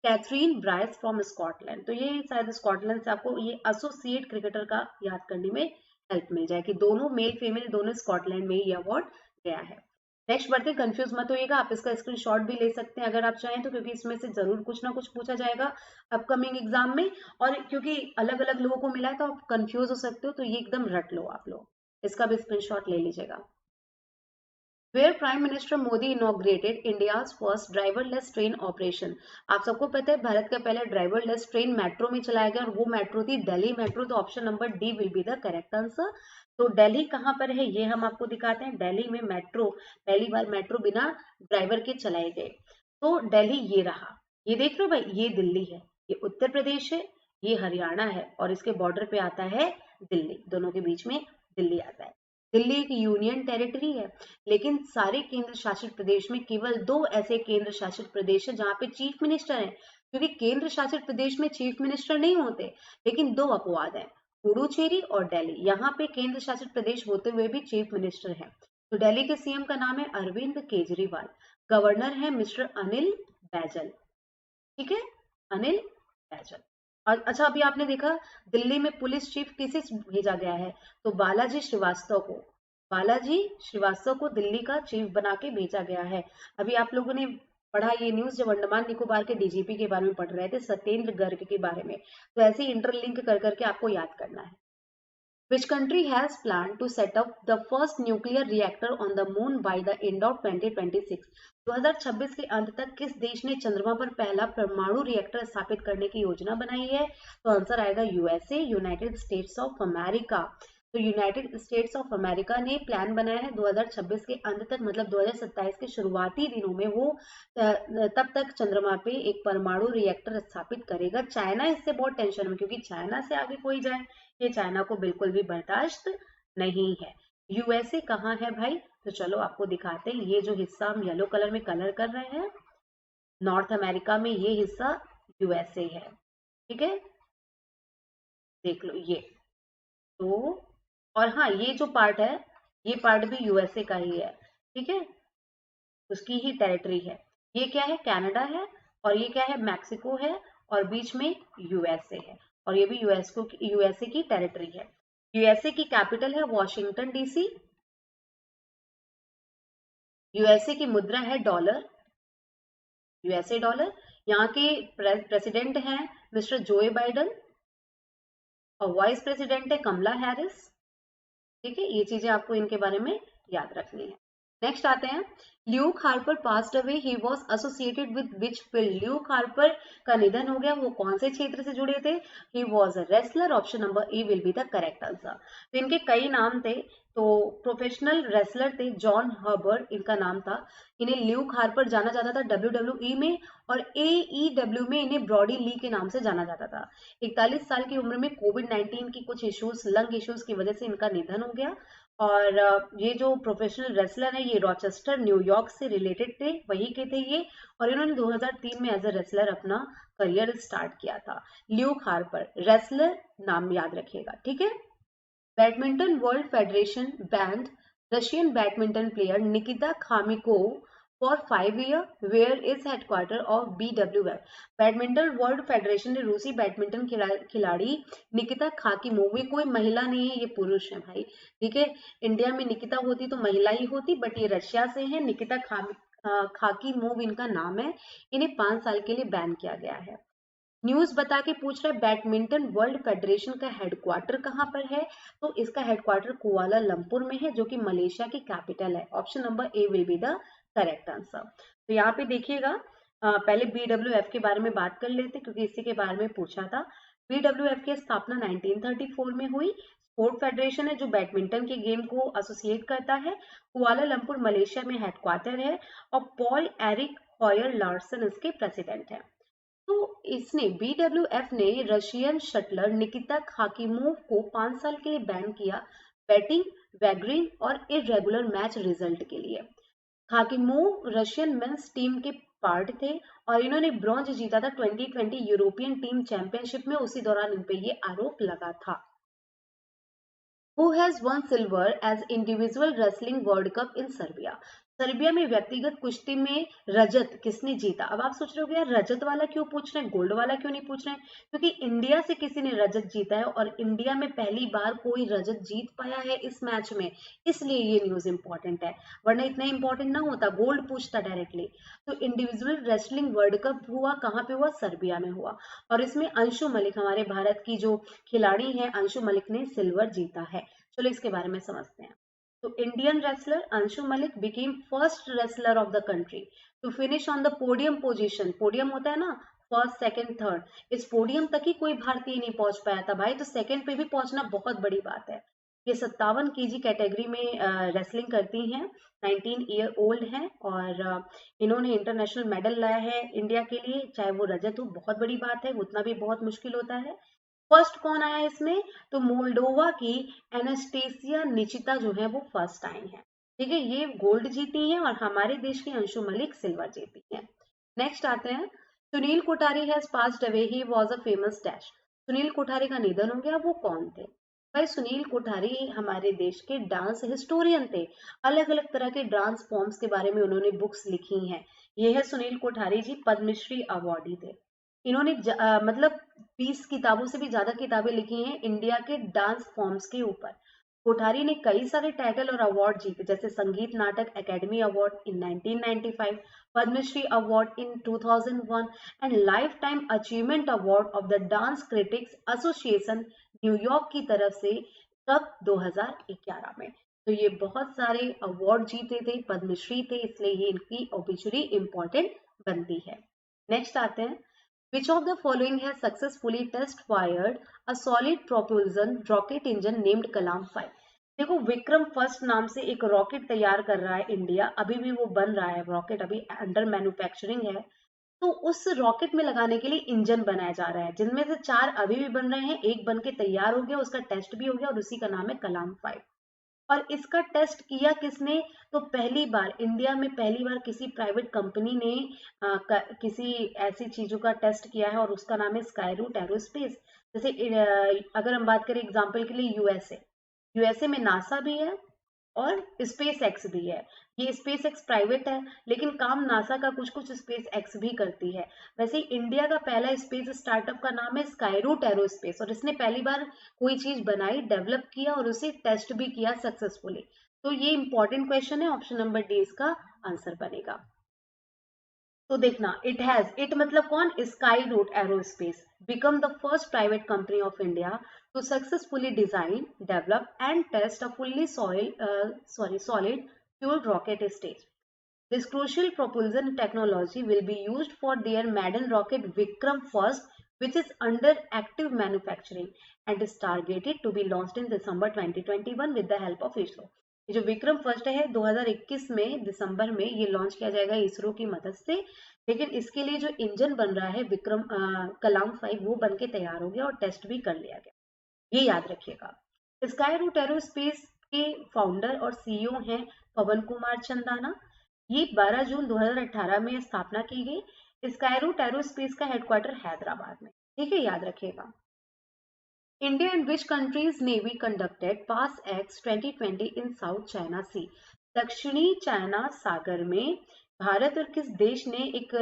Kathryn Bryce from Scotland. तो ये शायद स्कॉटलैंड से आपको ये एसोसिएट क्रिकेटर का याद करने में हेल्प मिल जाए कि दोनों मेल फीमेल दोनों स्कॉटलैंड में ही अवार्ड गया है। नेक्स्ट बढ़ते, कंफ्यूज मत होइएगा, आप इसका स्क्रीनशॉट भी ले सकते हैं अगर आप चाहें तो, क्योंकि इसमें से जरूर कुछ ना कुछ पूछा जाएगा अपकमिंग एग्जाम में। और क्योंकि अलग अलग लोगों को मिला है तो आप कंफ्यूज हो सकते हो, तो ये एकदम रट लो आप लोग, इसका भी स्क्रीनशॉट ले लीजिएगा। Where Prime Minister Modi inaugurated India's first driverless train operation? आप सबको पता है भारत का पहला ड्राइवरलेस ट्रेन मेट्रो में चलाया गया, और वो मेट्रो थी दिल्ली मेट्रो। तो option number D will be the correct answer. तो दिल्ली कहाँ पर है ये हम आपको दिखाते हैं। दिल्ली में मेट्रो, पहली बार मेट्रो बिना ड्राइवर के चलाए गए। तो दिल्ली ये रहा, ये देख रहे हो भाई, ये दिल्ली है, ये उत्तर प्रदेश है, ये हरियाणा है, और इसके बॉर्डर पे आता है दिल्ली, दोनों के बीच में दिल्ली आता है। दिल्ली एक यूनियन टेरिटरी है, लेकिन सारे केंद्र शासित प्रदेश में केवल 2 ऐसे केंद्र शासित प्रदेश है जहाँ पे चीफ मिनिस्टर है, क्योंकि केंद्र शासित प्रदेश में चीफ मिनिस्टर नहीं होते, लेकिन 2 अपवाद हैं, पुडुचेरी और दिल्ली। यहाँ पे केंद्र शासित प्रदेश होते हुए भी चीफ मिनिस्टर है। तो दिल्ली के सीएम का नाम है अरविंद केजरीवाल, गवर्नर है मिस्टर अनिल बैजल, ठीक है, अनिल बैजल। और अच्छा, अभी आपने देखा दिल्ली में पुलिस चीफ किसे भेजा गया है, तो बालाजी श्रीवास्तव को, बालाजी श्रीवास्तव को दिल्ली का चीफ बना के भेजा गया है। अभी आप लोगों ने पढ़ा ये न्यूज जब अंडमान निकोबार के डीजीपी के बारे में पढ़ रहे थे, सत्येंद्र गर्ग के बारे में, तो ऐसे ही इंटरलिंक कर करके आपको याद करना है। Which country has planned to set up the first nuclear reactor on the moon by the end of 2026? 2026 के अंत तक किस देश ने चंद्रमा पर पहला परमाणु रिएक्टर स्थापित करने की योजना बनाई है? तो आंसर आएगा USA, United states of America. तो यूनाइटेड स्टेट्स ऑफ अमेरिका ने प्लान बनाया है 2026 के अंत तक, मतलब 2027 के शुरुआती दिनों में वो तब तक चंद्रमा पे एक परमाणु रिएक्टर स्थापित करेगा। चाइना इससे बहुत टेंशन में, क्योंकि चाइना से आगे कोई जाए ये चाइना को बिल्कुल भी बर्दाश्त नहीं है। यूएसए कहाँ है भाई? तो चलो आपको दिखाते हैं। ये जो हिस्सा हम येलो कलर में कलर कर रहे हैं, नॉर्थ अमेरिका में ये हिस्सा यूएसए है, ठीक है, देख लो ये। तो और हाँ, ये जो पार्ट है ये पार्ट भी यूएसए का ही है, ठीक है, उसकी ही टेरिटरी है। ये क्या है? कनाडा है, और ये क्या है? मैक्सिको है, और बीच में यूएसए है, और ये भी यूएसए की टेरिटरी है। यूएसए की कैपिटल है वॉशिंगटन डीसी। यूएसए की मुद्रा है डॉलर, यूएसए डॉलर। यहाँ के प्रेसिडेंट हैं मिस्टर जोए बाइडन, और वाइस प्रेसिडेंट है कमला हैरिस, ठीक है। ये चीजें आपको इनके बारे में याद रखनी है। नेक्स्ट आते हैं, Luke Harper passed away, he was associated with which field? Luke Harper का निधन हो गया, वो कौन से क्षेत्र से जुड़े थे? He was a wrestler, option number A will be the correct answer. तो इनके कई नाम थे, तो प्रोफेशनल रेसलर थे जॉन हर्बर इनका नाम था। इन्हें ल्यूक हार्पर जाना जाता था WWE में, और AEW में इन्हें ब्रॉडी ली के नाम से जाना जाता था। 41 साल की उम्र में कोविड-19 की कुछ इश्यूज, लंग इश्यूज की वजह से इनका निधन हो गया। और ये जो प्रोफेशनल रेसलर है ये रॉचेस्टर न्यूयॉर्क से रिलेटेड थे, वही के थे ये, और इन्होंने 2003 में एज ए रेसलर अपना करियर स्टार्ट किया था। ल्यूक हार्पर रेसलर, नाम याद रखिएगा, ठीक है। Badminton world federation banned Russian badminton player Nikita Khakimov for 5 year, where is headquarter of BWF? Badminton world federation ने रूसी बैडमिंटन खिलाड़ी निकिता खाकीमोव, ये कोई महिला नहीं है, ये पुरुष है भाई, ठीक है। इंडिया में निकिता होती तो महिला ही होती, बट ये रशिया से है। निकिता खाकीमोव इनका नाम है। इन्हें 5 साल के लिए बैन किया गया है। न्यूज बता के पूछ रहा है बैडमिंटन वर्ल्ड फेडरेशन का हेडक्वार्टर कहाँ पर है? तो इसका हेडक्वार्टर कुआलालंपुर में है, जो कि मलेशिया की कैपिटल है। Option number A will be the correct answer. तो यहाँ पे देखिएगा, पहले BWF के बारे में बात कर लेते, क्योंकि इसी के बारे में पूछा था। BWF की स्थापना 1934 में हुई। स्पोर्ट फेडरेशन है जो बैडमिंटन के गेम को एसोसिएट करता है। कुआलालंपुर मलेशिया में हेडक्वार्टर है, और पॉल एरिक हॉयर लार्सन इसके प्रेसिडेंट है। तो इसने BWF ने रशियन शटलर निकिता खाकीमोव को 5 साल के लिए बैन किया, बैटिंग, वैगरिंग और इरेगुलर मैच रिजल्ट के लिए। खाकीमोव रशियन मेंस टीम के पार्ट थे, और इन्होंने ब्रॉन्ज जीता था 2020 यूरोपियन टीम चैंपियनशिप में, उसी दौरान इन पे ये आरोप लगा था। Who has won silver as individual wrestling world cup in Serbia? Serbia में व्यक्तिगत कुश्ती में रजत किसने जीता? अब आप सोच रहे हो यार रजत वाला क्यों पूछ रहे हैं, गोल्ड वाला क्यों नहीं पूछ रहे हैं? क्योंकि इंडिया से किसी ने रजत जीता है, और इंडिया में पहली बार कोई रजत जीत पाया है इस मैच में, इसलिए ये न्यूज इंपॉर्टेंट है, वरना इतना इंपॉर्टेंट ना होता, गोल्ड पूछता डायरेक्टली। तो इंडिविजुअल रेसलिंग वर्ल्ड कप हुआ कहाँ पे हुआ? सर्बिया में हुआ, और इसमें अंशु मलिक, हमारे भारत की जो खिलाड़ी है अंशु मलिक ने सिल्वर जीता है। चलो इसके बारे में समझते हैं। तो Indian wrestler Anshu Malik became first wrestler of the country to finish on the podium position. Podium होता है ना, फर्स्ट, सेकंड, थर्ड, इस पोडियम तक ही कोई भारतीय नहीं पहुंच पाया था भाई, तो सेकंड पे भी पहुंचना बहुत बड़ी बात है। ये 57 kg कैटेगरी में रेसलिंग करती हैं, 19 ईयर ओल्ड हैं, और इन्होंने इंटरनेशनल मेडल लाया है इंडिया के लिए, चाहे वो रजत हो, बहुत बड़ी बात है, उतना भी बहुत मुश्किल होता है। फर्स्ट कौन आया इसमें, तो मोल्डोवा की एनास्टेसिया निचिता जो है वो फर्स्ट आई है। ठीक है, ये गोल्ड जीती है और हमारे देश की अंशु मलिक सिल्वर जीती है। नेक्स्ट आते हैं, Sunil Kothari has passed away, he was a famous dash. Sunil Kothari का निधन हो गया, वो कौन थे? भाई सुनील कोठारी हमारे देश के डांस हिस्टोरियन थे, अलग अलग तरह के डांस फॉर्म्स के बारे में उन्होंने बुक्स लिखी हैं। ये है सुनील कोठारी जी, पद्मश्री अवार्डी थे। इन्होंने मतलब 20 किताबों से भी ज्यादा किताबें लिखी हैं इंडिया के डांस फॉर्म्स के ऊपर। कोठारी ने कई सारे टाइटल और अवार्ड जीते, जैसे Sangeet Natak academy award in 1995, Padma Shri award in 2001 and lifetime achievement award of the dance critics association New York की तरफ से कब 2011 में। तो ये बहुत सारे अवार्ड जीते थे, पद्मश्री थे, इसलिए ये इनकी ओबिचुरी इंपॉर्टेंट बनती है। नेक्स्ट आते हैं, which of the following has successfully test fired a solid propulsion rocket engine named Kalam 5? देखो विक्रम फर्स्ट नाम से एक रॉकेट तैयार कर रहा है इंडिया, अभी भी वो बन रहा है रॉकेट, अभी अंडर मैन्युफैक्चरिंग है। तो उस रॉकेट में लगाने के लिए इंजन बनाया जा रहा है, जिनमें से 4 अभी भी बन रहे हैं, एक बन के तैयार हो गया, उसका टेस्ट भी हो गया और उसी का नाम है कलाम 5। और इसका टेस्ट किया किसने, तो पहली बार इंडिया में पहली बार किसी प्राइवेट कंपनी ने किसी ऐसी चीजों का टेस्ट किया है और उसका नाम है स्काई रूट एरोस्पेस। जैसे अगर हम बात करें एग्जांपल के लिए यूएसए में नासा भी है और स्पेस एक्स भी है। ये स्पेस एक्स प्राइवेट है लेकिन काम नासा का कुछ कुछ स्पेस एक्स भी करती है। वैसे ही इंडिया का पहला स्पेस स्टार्टअप का नाम है स्काईरूट एरोस्पेस और इसने पहली बार कोई चीज बनाई, डेवलप किया और उसे टेस्ट भी किया सक्सेसफुली। तो ये इंपॉर्टेंट क्वेश्चन है, ऑप्शन नंबर डी इसका आंसर बनेगा। तो देखना, इट मतलब कौन, Skyroot Aerospace become the first private company of India to successfully design, develop and test a fully solid fuel rocket stage. This crucial propulsion technology will be used for their maiden rocket Vikram First, which is under active manufacturing and is targeted to be launched in December 2021 with the help of ISRO. ये जो Vikram first है 2021 में दिसंबर में ये launch किया जाएगा इसरो की मदद से, लेकिन इसके लिए जो इंजन बन रहा है विक्रम कलाम 5 वो बन के तैयार हो गया और टेस्ट भी कर लिया गया, ये याद रखिएगा। स्काई रूट एरोस्पेस के फाउंडर और सीईओ हैं पवन कुमार चंदाना। ये 12 जून 2018 में स्थापना की गई। स्काई रूट एरोस्पेस का हेडक्वार्टर हैदराबाद में, ठीक है, याद रखिएगा। India and which country's navy conducted Pass X 2020 in South China Sea? दक्षिणी चाइना सागर में भारत और किस देश ने एक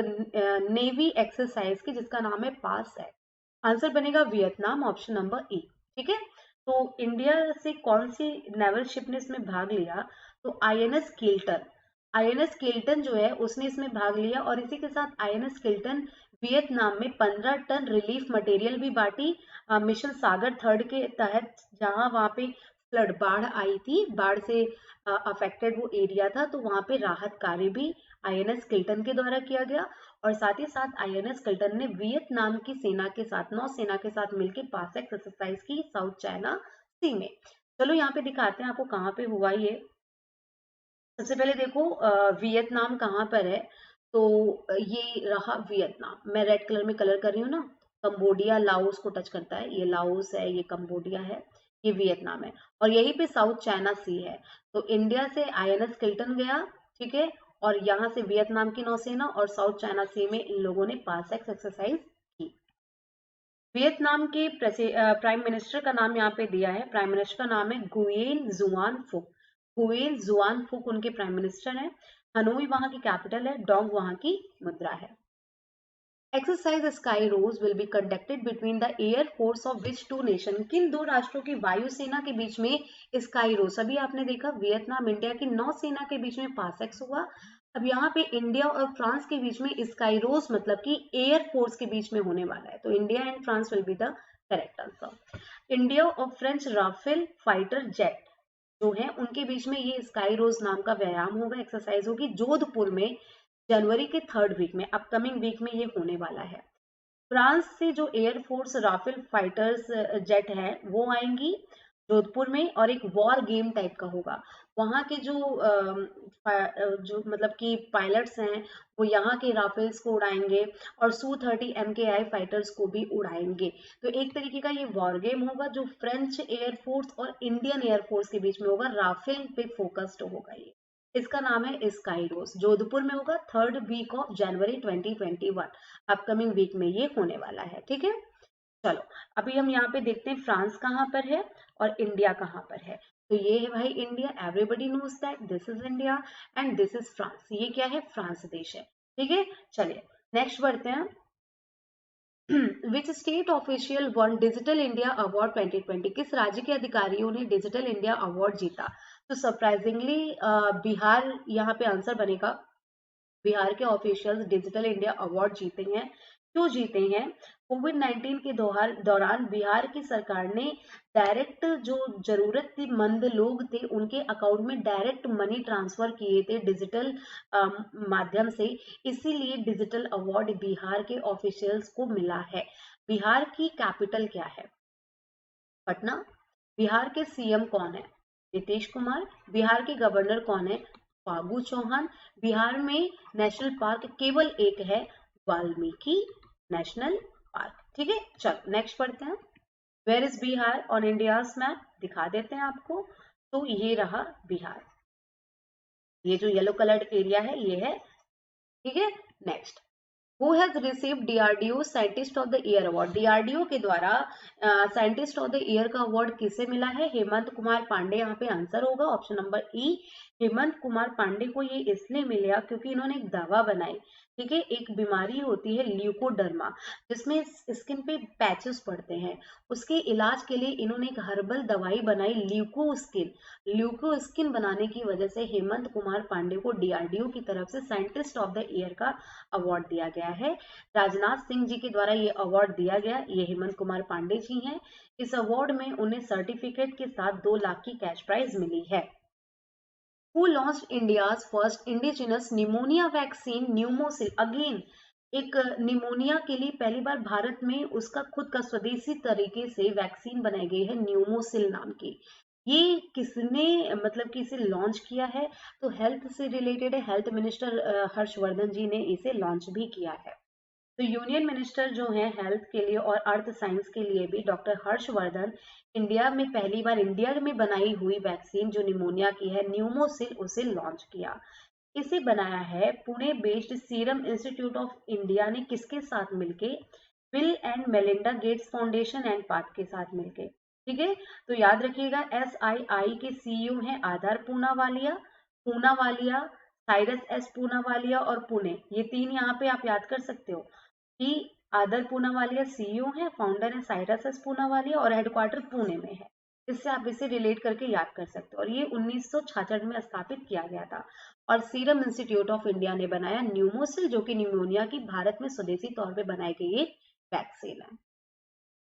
नेवी एक्सरसाइज की जिसका नाम है पास एक्स? आंसर बनेगा वियतनाम, ऑप्शन नंबर ई। ठीक है, तो इंडिया से कौन सी नेवल शिप ने इसमें भाग लिया, तो आईएनएस किल्टन। आईएनएस किल्टन जो है उसने इसमें भाग लिया और इसी के साथ आईएनएस किल्टन वियतनाम में 15 टन रिलीफ मटेरियल भी बांटी मिशन सागर थर्ड के तहत, जहां वहां पे फ्लड बाढ़ आई थी, बाढ़ से अफेक्टेड वो एरिया था, तो वहां पे राहत कार्य भी आईएनएस किल्टन के द्वारा किया गया। और साथ ही साथ आईएनएस किल्टन ने वियतनाम की सेना के साथ, नौसेना के साथ मिलकर पासएक्स एक्सरसाइज की साउथ चाइना सी में। चलो यहाँ पे दिखाते हैं आपको कहाँ पे हुआ ये। सबसे पहले देखो वियतनाम कहाँ पर है, तो ये रहा वियतनाम, मैं रेड कलर में कलर कर रही हूँ ना। कंबोडिया लाओस को टच करता है, ये लाओस है, ये कंबोडिया है, ये वियतनाम है और यहीं पे साउथ चाइना सी है। तो इंडिया से आईएनएस किल्टन गया, ठीक है, और यहाँ से वियतनाम की नौसेना और साउथ चाइना सी में इन लोगों ने पासएक्स एक्सरसाइज की। वियतनाम के प्राइम मिनिस्टर का नाम यहाँ पे दिया है, प्राइम मिनिस्टर का नाम है गुयेन जुआन फुक। गुयेन जुआन फुक उनके प्राइम मिनिस्टर हैं। हनोई वहां की कैपिटल है, डोंग वहां की मुद्रा है। Exercise sky rose will be conducted between the air force of which two nation? किन दो राष्ट्रों की वायुसेना के बीच में स्काई रोज? अभी आपने देखा वियतनाम इंडिया की नौसेना के बीच में पासएक्स हुआ, अब यहाँ पे इंडिया और फ्रांस के बीच में स्काई रोज मतलब कि एयर फोर्स के बीच में होने वाला है। तो India and France will be the correct answer. India और फ्रेंच राफेल फाइटर जेट जो है उनके बीच में ये स्काई रोज नाम का व्यायाम होगा, एक्सरसाइज होगी जोधपुर में जनवरी के 3rd वीक में, अपकमिंग वीक में ये होने वाला है। फ्रांस से जो एयरफोर्स राफेल फाइटर्स जेट है वो आएंगी जोधपुर में, और एक वॉर गेम टाइप का होगा। वहाँ के जो मतलब कि पायलट्स हैं वो यहाँ के राफेल्स को उड़ाएंगे और Su-30 MKI फाइटर्स को भी उड़ाएंगे। तो एक तरीके का ये वॉर गेम होगा जो फ्रेंच एयरफोर्स और इंडियन एयरफोर्स के बीच में होगा। राफेल पे फोकस्ड होगा ये। इसका नाम है स्काईरोस। जोधपुर में होगा 3rd week of January 2021। Upcoming week में ये होने वाला है। ठीक है, चलो अभी हम यहाँ पे देखते हैं फ्रांस कहाँ पर है और इंडिया कहाँ पर है। तो ये है भाई India, everybody knows that this is India and this is France. ये क्या है, फ्रांस देश है। ठीक है, चलिए नेक्स्ट बढ़ते हैं। Which state official one digital India award 2020? किस राज्य के अधिकारियों ने डिजिटल इंडिया अवार्ड जीता? तो सरप्राइजिंगली बिहार यहाँ पे आंसर बनेगा। बिहार के ऑफिशियल्स डिजिटल इंडिया अवार्ड जीते हैं। क्यों जीते हैं? कोविड-19 के दौरान बिहार की सरकार ने डायरेक्ट जो जरूरतमंद लोग थे उनके अकाउंट में डायरेक्ट मनी ट्रांसफर किए थे डिजिटल माध्यम से। इसीलिए डिजिटल अवार्ड बिहार के ऑफिशियल्स को मिला है। बिहार की कैपिटल क्या है? पटना। बिहार के सीएम कौन है? नीतीश कुमार। बिहार के गवर्नर कौन है? फागू चौहान। बिहार में नेशनल पार्क केवल एक है, वाल्मीकि नेशनल पार्क। ठीक है, चलो नेक्स्ट पढ़ते हैं। Where is Bihar on India's map? दिखा देते हैं आपको। तो ये रहा बिहार, ये जो येलो कलर्ड एरिया है ये है। ठीक है, next. Who has received DRDO scientist of the year award? DRDO के द्वारा साइंटिस्ट ऑफ द ईयर का अवार्ड किसे मिला है? हेमंत कुमार पांडे यहाँ पे आंसर होगा, option number E. Hemant Kumar Pandey को ये इसलिए मिला क्योंकि इन्होंने एक दवा बनाई। ठीक है, एक बीमारी होती है ल्यूकोडर्मा जिसमें स्किन पे पैचेस पड़ते हैं। उसके इलाज के लिए इन्होंने एक हर्बल दवाई बनाई ल्यूकोस्किन। ल्यूकोस्किन बनाने की वजह से हेमंत कुमार पांडे को DRDO की तरफ से साइंटिस्ट ऑफ द ईयर का अवार्ड दिया गया है। राजनाथ सिंह जी के द्वारा ये अवार्ड दिया गया। ये हेमंत कुमार पांडे जी हैं। इस अवार्ड में उन्हें सर्टिफिकेट के साथ 2 लाख की कैश प्राइज मिली है। Who launched India's first indigenous pneumonia vaccine Pneumosil? Again एक निमोनिया के लिए पहली बार भारत में उसका खुद का स्वदेशी तरीके से वैक्सीन बनाई गई है न्यूमोसिल नाम की। ये किसने मतलब कि इसे लॉन्च किया है? तो हेल्थ से रिलेटेड है। हेल्थ मिनिस्टर हर्षवर्धन जी ने इसे लॉन्च भी किया है। तो यूनियन मिनिस्टर जो हैं हेल्थ के लिए और अर्थ साइंस के लिए भी डॉक्टर हर्षवर्धन इंडिया में पहली बार इंडिया में बनाई हुई वैक्सीन जो निमोनिया की है न्यूमोसिल उसे लॉन्च किया। इसे बनाया है Pune based serum institute of India ने किसके साथ मिलके? Bill and Melinda Gates foundation and path के साथ मिलके। ठीक है, तो याद रखिएगा SII के CEO हैं आधार पूनावालिया, साइरस एस पूनावालिया और पुणे। ये 3 यहाँ पे आप याद कर सकते हो कि आदर पूनावालिया CEO है, फाउंडर है साइरस एस पूनावालिया और हेडक्वार्टर पुणे में है। इससे आप इसे रिलेट करके याद कर सकते हो। और ये 1966 में स्थापित किया गया था। और सीरम इंस्टीट्यूट ऑफ इंडिया ने बनाया न्यूमोसिल जो कि न्यूमोनिया की भारत में स्वदेशी तौर पे बनाई गई एक वैक्सीन है।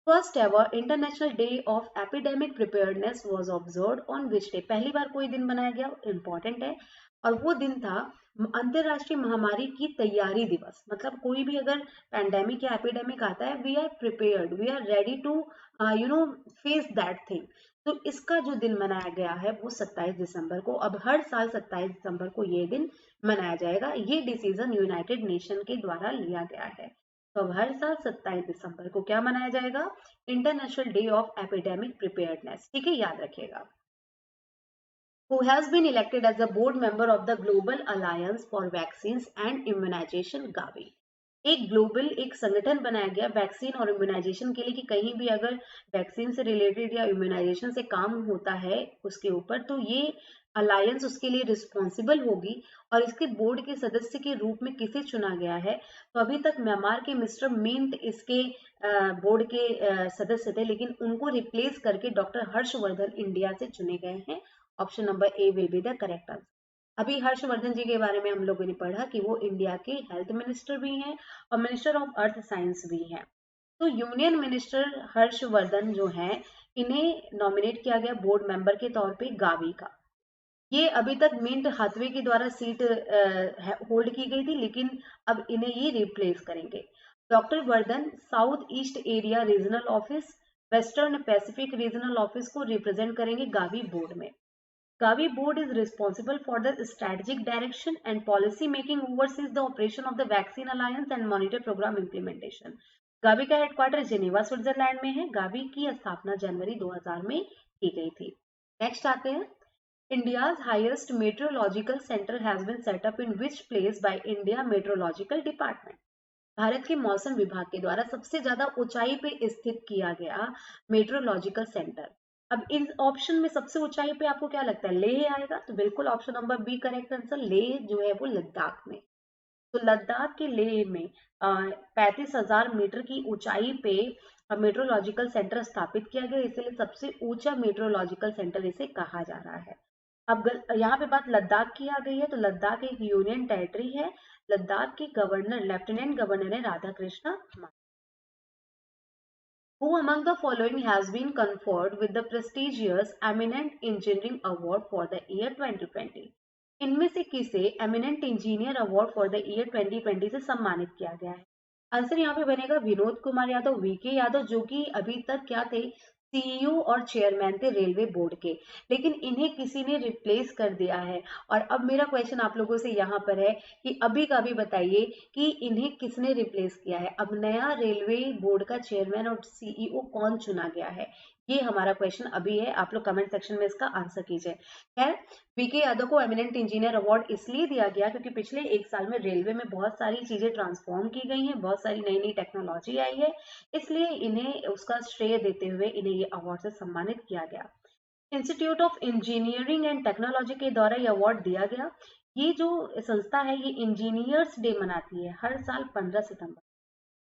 First ever international day of epidemic preparedness was observed on which day? पहली बार कोई दिन बनाया गया, इंपॉर्टेंट है। और वो दिन था अंतरराष्ट्रीय महामारी की तैयारी दिवस। मतलब कोई भी अगर पैंडेमिक या एपिडेमिक आता है, we are prepared, we are ready to face that thing. तो इसका जो दिन मनाया गया है वो 27 दिसंबर को। अब हर साल 27 दिसंबर को ये दिन मनाया जाएगा। ये डिसीजन यूनाइटेड नेशन के द्वारा लिया गया है। तो अब हर साल 27 दिसंबर को क्या मनाया जाएगा? International day of epidemic preparedness. ठीक है, याद रखिएगा। Who has been elected as a board member of the Global Alliance for Vaccines and Immunization Gavi? एक संगठन बनाया गया वैक्सीन और इम्यूनाइजेशन के लिए कि कहीं भी अगर वैक्सीन से रिलेटेड या इम्यूनाइजेशन से काम होता है उसके ऊपर, तो ये अलायंस उसके लिए रिस्पॉन्सिबल होगी। और इसके बोर्ड के सदस्य के रूप में किसे चुना गया है? तो अभी तक म्यांमार के मिस्टर मिंट इसके बोर्ड के सदस्य थे, लेकिन उनको रिप्लेस करके डॉक्टर हर्षवर्धन इंडिया से चुने गए हैं। Option number A will be the correct answer. अभी हर्षवर्धन जी के बारे में हम लोगों ने पढ़ा कि वो इंडिया के हेल्थ मिनिस्टर भी हैं और मिनिस्टर ऑफ अर्थ साइंस भी हैं। तो यूनियन मिनिस्टर हर्षवर्धन जो हैं, इन्हें नॉमिनेट किया गया बोर्ड मेंबर के तौर पे गावी का। ये अभी तक मिंट हाथवे के द्वारा सीट होल्ड की गई थी, लेकिन अब इन्हें ये रिप्लेस करेंगे। Doctor Vardhan south east area regional office western Pacific regional office को रिप्रेजेंट करेंगे गावी बोर्ड में। Gavi board is responsible for the strategic direction and policy making, oversees the operation of the vaccine alliance and monitor program implementation. Gavi का headquarter Geneva Switzerland में है। Gavi की स्थापना जनवरी 2000 में की गई थी। नेक्स्ट आते हैं, India's highest meteorological center has been set up in which place by India Meteorological Department. Bharat के मौसम विभाग के द्वारा सबसे ज्यादा ऊंचाई पे स्थित किया गया मेट्रोलॉजिकल सेंटर। अब इन ऑप्शन में सबसे ऊंचाई पे आपको क्या लगता है, लेह आएगा? तो बिल्कुल option number B correct answer. Leh जो है वो लद्दाख में, तो लद्दाख के लेह में 35,000 मीटर की ऊंचाई पे मेट्रोलॉजिकल सेंटर स्थापित किया गया, इसलिए सबसे ऊंचा मेट्रोलॉजिकल सेंटर इसे कहा जा रहा है। अब यहाँ पे बात लद्दाख की आ गई है, तो लद्दाख एक यूनियन टेरिटरी है। लद्दाख के गवर्नर लेफ्टिनेंट गवर्नर है Radha Krishna Mathur. Who among the following has been conferred with the prestigious Eminent Engineering Award for the year 2020? इनमें से किसे eminent engineer award for the year 2020 से सम्मानित किया गया है? आंसर यहाँ पे बनेगा विनोद कुमार यादव, वीके यादव, जो कि अभी तक क्या थे, सीईओ और चेयरमैन थे रेलवे बोर्ड के, लेकिन इन्हें किसी ने रिप्लेस कर दिया है। और अब मेरा क्वेश्चन आप लोगों से यहाँ पर है कि अभी का भी बताइए कि इन्हें किसने रिप्लेस किया है। अब नया रेलवे बोर्ड का चेयरमैन और सीईओ कौन चुना गया है, ये हमारा क्वेश्चन अभी है। आप लोग कमेंट सेक्शन में इसका आंसर कीजिए। खैर, वीके यादव को एमिनेंट इंजीनियर अवार्ड इसलिए दिया गया क्योंकि पिछले एक साल में रेलवे में बहुत सारी चीजें ट्रांसफॉर्म की गई हैं, बहुत सारी नई नई टेक्नोलॉजी आई है, इसलिए इन्हें उसका श्रेय देते हुए इन्हें ये अवार्ड से सम्मानित किया गया। Institute of engineering and technology के द्वारा ये अवार्ड दिया गया। ये जो संस्था है ये इंजीनियर्स डे मनाती है हर साल 15 सितंबर।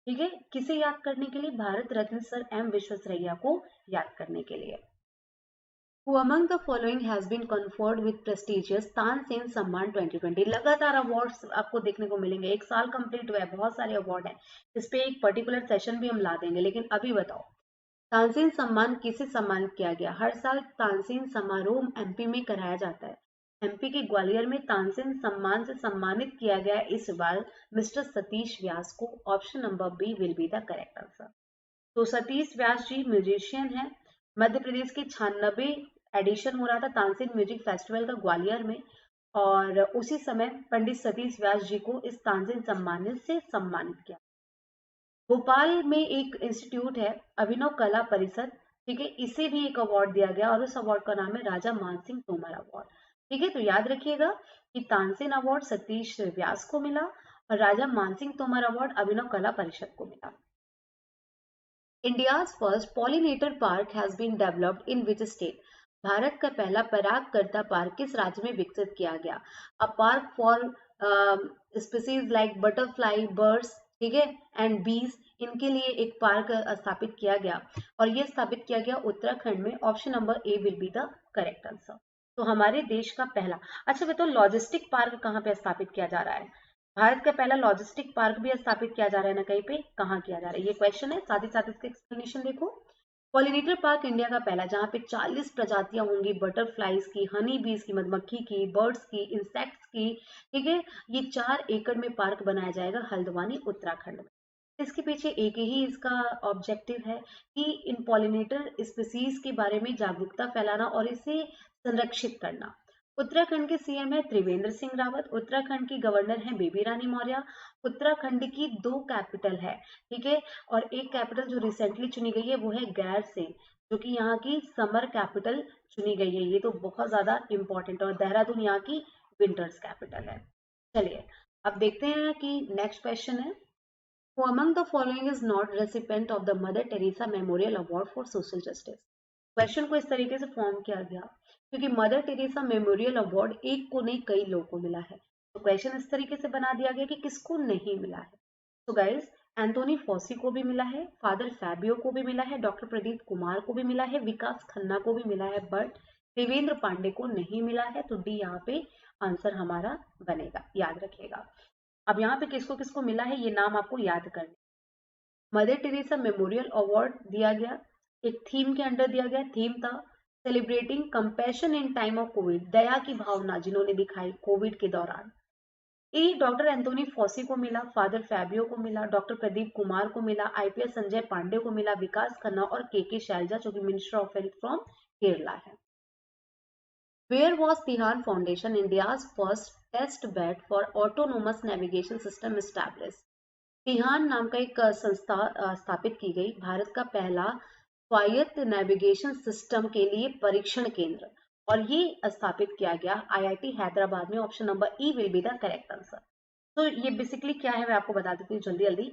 ठीक है, किसे याद करने के लिए? भारत रत्न सर एम विश्वेश्वरैया को याद करने के लिए। Who among the following has been conferred with prestigious Tansen सम्मान 2020? लगातार अवार्ड्स आपको देखने को मिलेंगे, एक साल कंप्लीट हुआ है, बहुत सारे अवार्ड हैं, इस पे एक पर्टिकुलर सेशन भी हम ला देंगे, लेकिन अभी बताओ तानसेन सम्मान किसे सम्मानित किया गया? हर साल तानसेन समारोह एमपी में कराया जाता है। एमपी के ग्वालियर में तानसेन सम्मान से सम्मानित किया गया इस बार मिस्टर सतीश व्यास को। Option number B will be the correct answer. तो सतीश व्यास जी म्यूजिशियन है। मध्य प्रदेश के 96 एडिशन हो रहा था तानसेन म्यूजिक फेस्टिवल का ग्वालियर में, और उसी समय पंडित सतीश व्यास जी को इस तानसेन सम्मान से सम्मानित किया। भोपाल में एक इंस्टीट्यूट है अभिनव कला परिषद, ठीक है, इसे भी एक अवार्ड दिया गया और उस अवार्ड का नाम है राजा मानसिंह तोमर अवार्ड। ठीक है, तो याद रखिएगा कि तानसेन अवार्ड सतीश व्यास को मिला और राजा मानसिंह तोमर अवार्ड अभिनव कला परिषद को मिला। India's first pollinator park has been developed in which state? Bharat का पहला परागकर्ता पार्क किस राज्य में विकसित किया गया? A park for species like butterfly, birds, ठीक है, एंड बीज, इनके लिए एक पार्क स्थापित किया गया और ये स्थापित किया गया उत्तराखंड में। Option number A will be the correct answer. तो हमारे देश का पहला, अच्छा बताओ लॉजिस्टिक पार्क कहाँ पे स्थापित किया जा रहा है? भारत का पहला लॉजिस्टिक पार्क भी स्थापित किया जा रहा है ना कहीं पे, कहाँ किया जा रहा है, ये क्वेश्चन है। साथ ही साथ इसका एक्सप्लेनेशन देखो। पॉलिनेटर पार्क इंडिया का पहला जहाँ पे 40 प्रजातियां होंगी बटरफ्लाईज की, हनी बीज की, मधुमक्खी की, बर्ड्स की, इंसेक्ट्स की, ठीक है, ये 4 एकड़ में पार्क बनाया जाएगा हल्द्वानी उत्तराखंड में। इसके पीछे एक ही इसका ऑब्जेक्टिव है कि इन पॉलिनेटर स्पीसीज के बारे में जागरूकता फैलाना और इसे संरक्षित करना। उत्तराखंड के सीएम है त्रिवेंद्र सिंह रावत, उत्तराखंड की गवर्नर है बेबी रानी मौर्य। उत्तराखंड की 2 कैपिटल है, ठीक है, और एक कैपिटल जो रिसेंटली चुनी गई है वो है गैरसेन, जो कि यहाँ की समर कैपिटल चुनी गई है। ये तो बहुत ज्यादा इंपॉर्टेंट, और देहरादून यहाँ की विंटर्स कैपिटल है। चलिए अब देखते हैं कि नेक्स्ट क्वेश्चन है, Who among the following is not recipient of the Mother Teresa Memorial Award for Social Justice? Question को इस तरीके से फॉर्म किया गया क्योंकि मदर टेरेसा मेमोरियल अवार्ड एक को नहीं कई लोगों को मिला है, तो क्वेश्चन इस तरीके से बना दिया गया कि किसको नहीं मिला है। तो गाइस, एंथोनी फॉसी को भी मिला है, फादर फैबियो को भी मिला है, डॉक्टर प्रदीप कुमार को भी मिला है, विकास खन्ना को भी मिला है, बट देवेंद्र पांडे को नहीं मिला है। तो डी यहाँ पे आंसर हमारा बनेगा, याद रखिएगा। अब यहाँ पे किसको किसको मिला है ये नाम आपको याद करना। मदर टेरेसा मेमोरियल अवार्ड दिया गया, एक थीम के अंडर दिया गया, थीम था celebrating compassion in time of COVID, दया की भावना जिन्होंने दिखाई कोविड के दौरान। ए डॉक्टर एंथोनी फॉसी को मिला, फादर फैबियो को मिला, डॉक्टर प्रदीप कुमार को मिला, आईपीएस संजय पांडे को मिला, विकास खन्ना और के शैलजा जो कि minister of health from Kerala है। Where was Tihan Foundation, India's first test bed for autonomous navigation system established? तिहान नाम का एक संस्था स्थापित की गई, भारत का पहला स्वायत्त नेविगेशन सिस्टम के लिए परीक्षण केंद्र, और ये स्थापित किया गया आईआईटी हैदराबाद में। Option number E will be the correct answer. तो ये बेसिकली क्या है मैं आपको बता देती हूँ जल्दी जल्दी।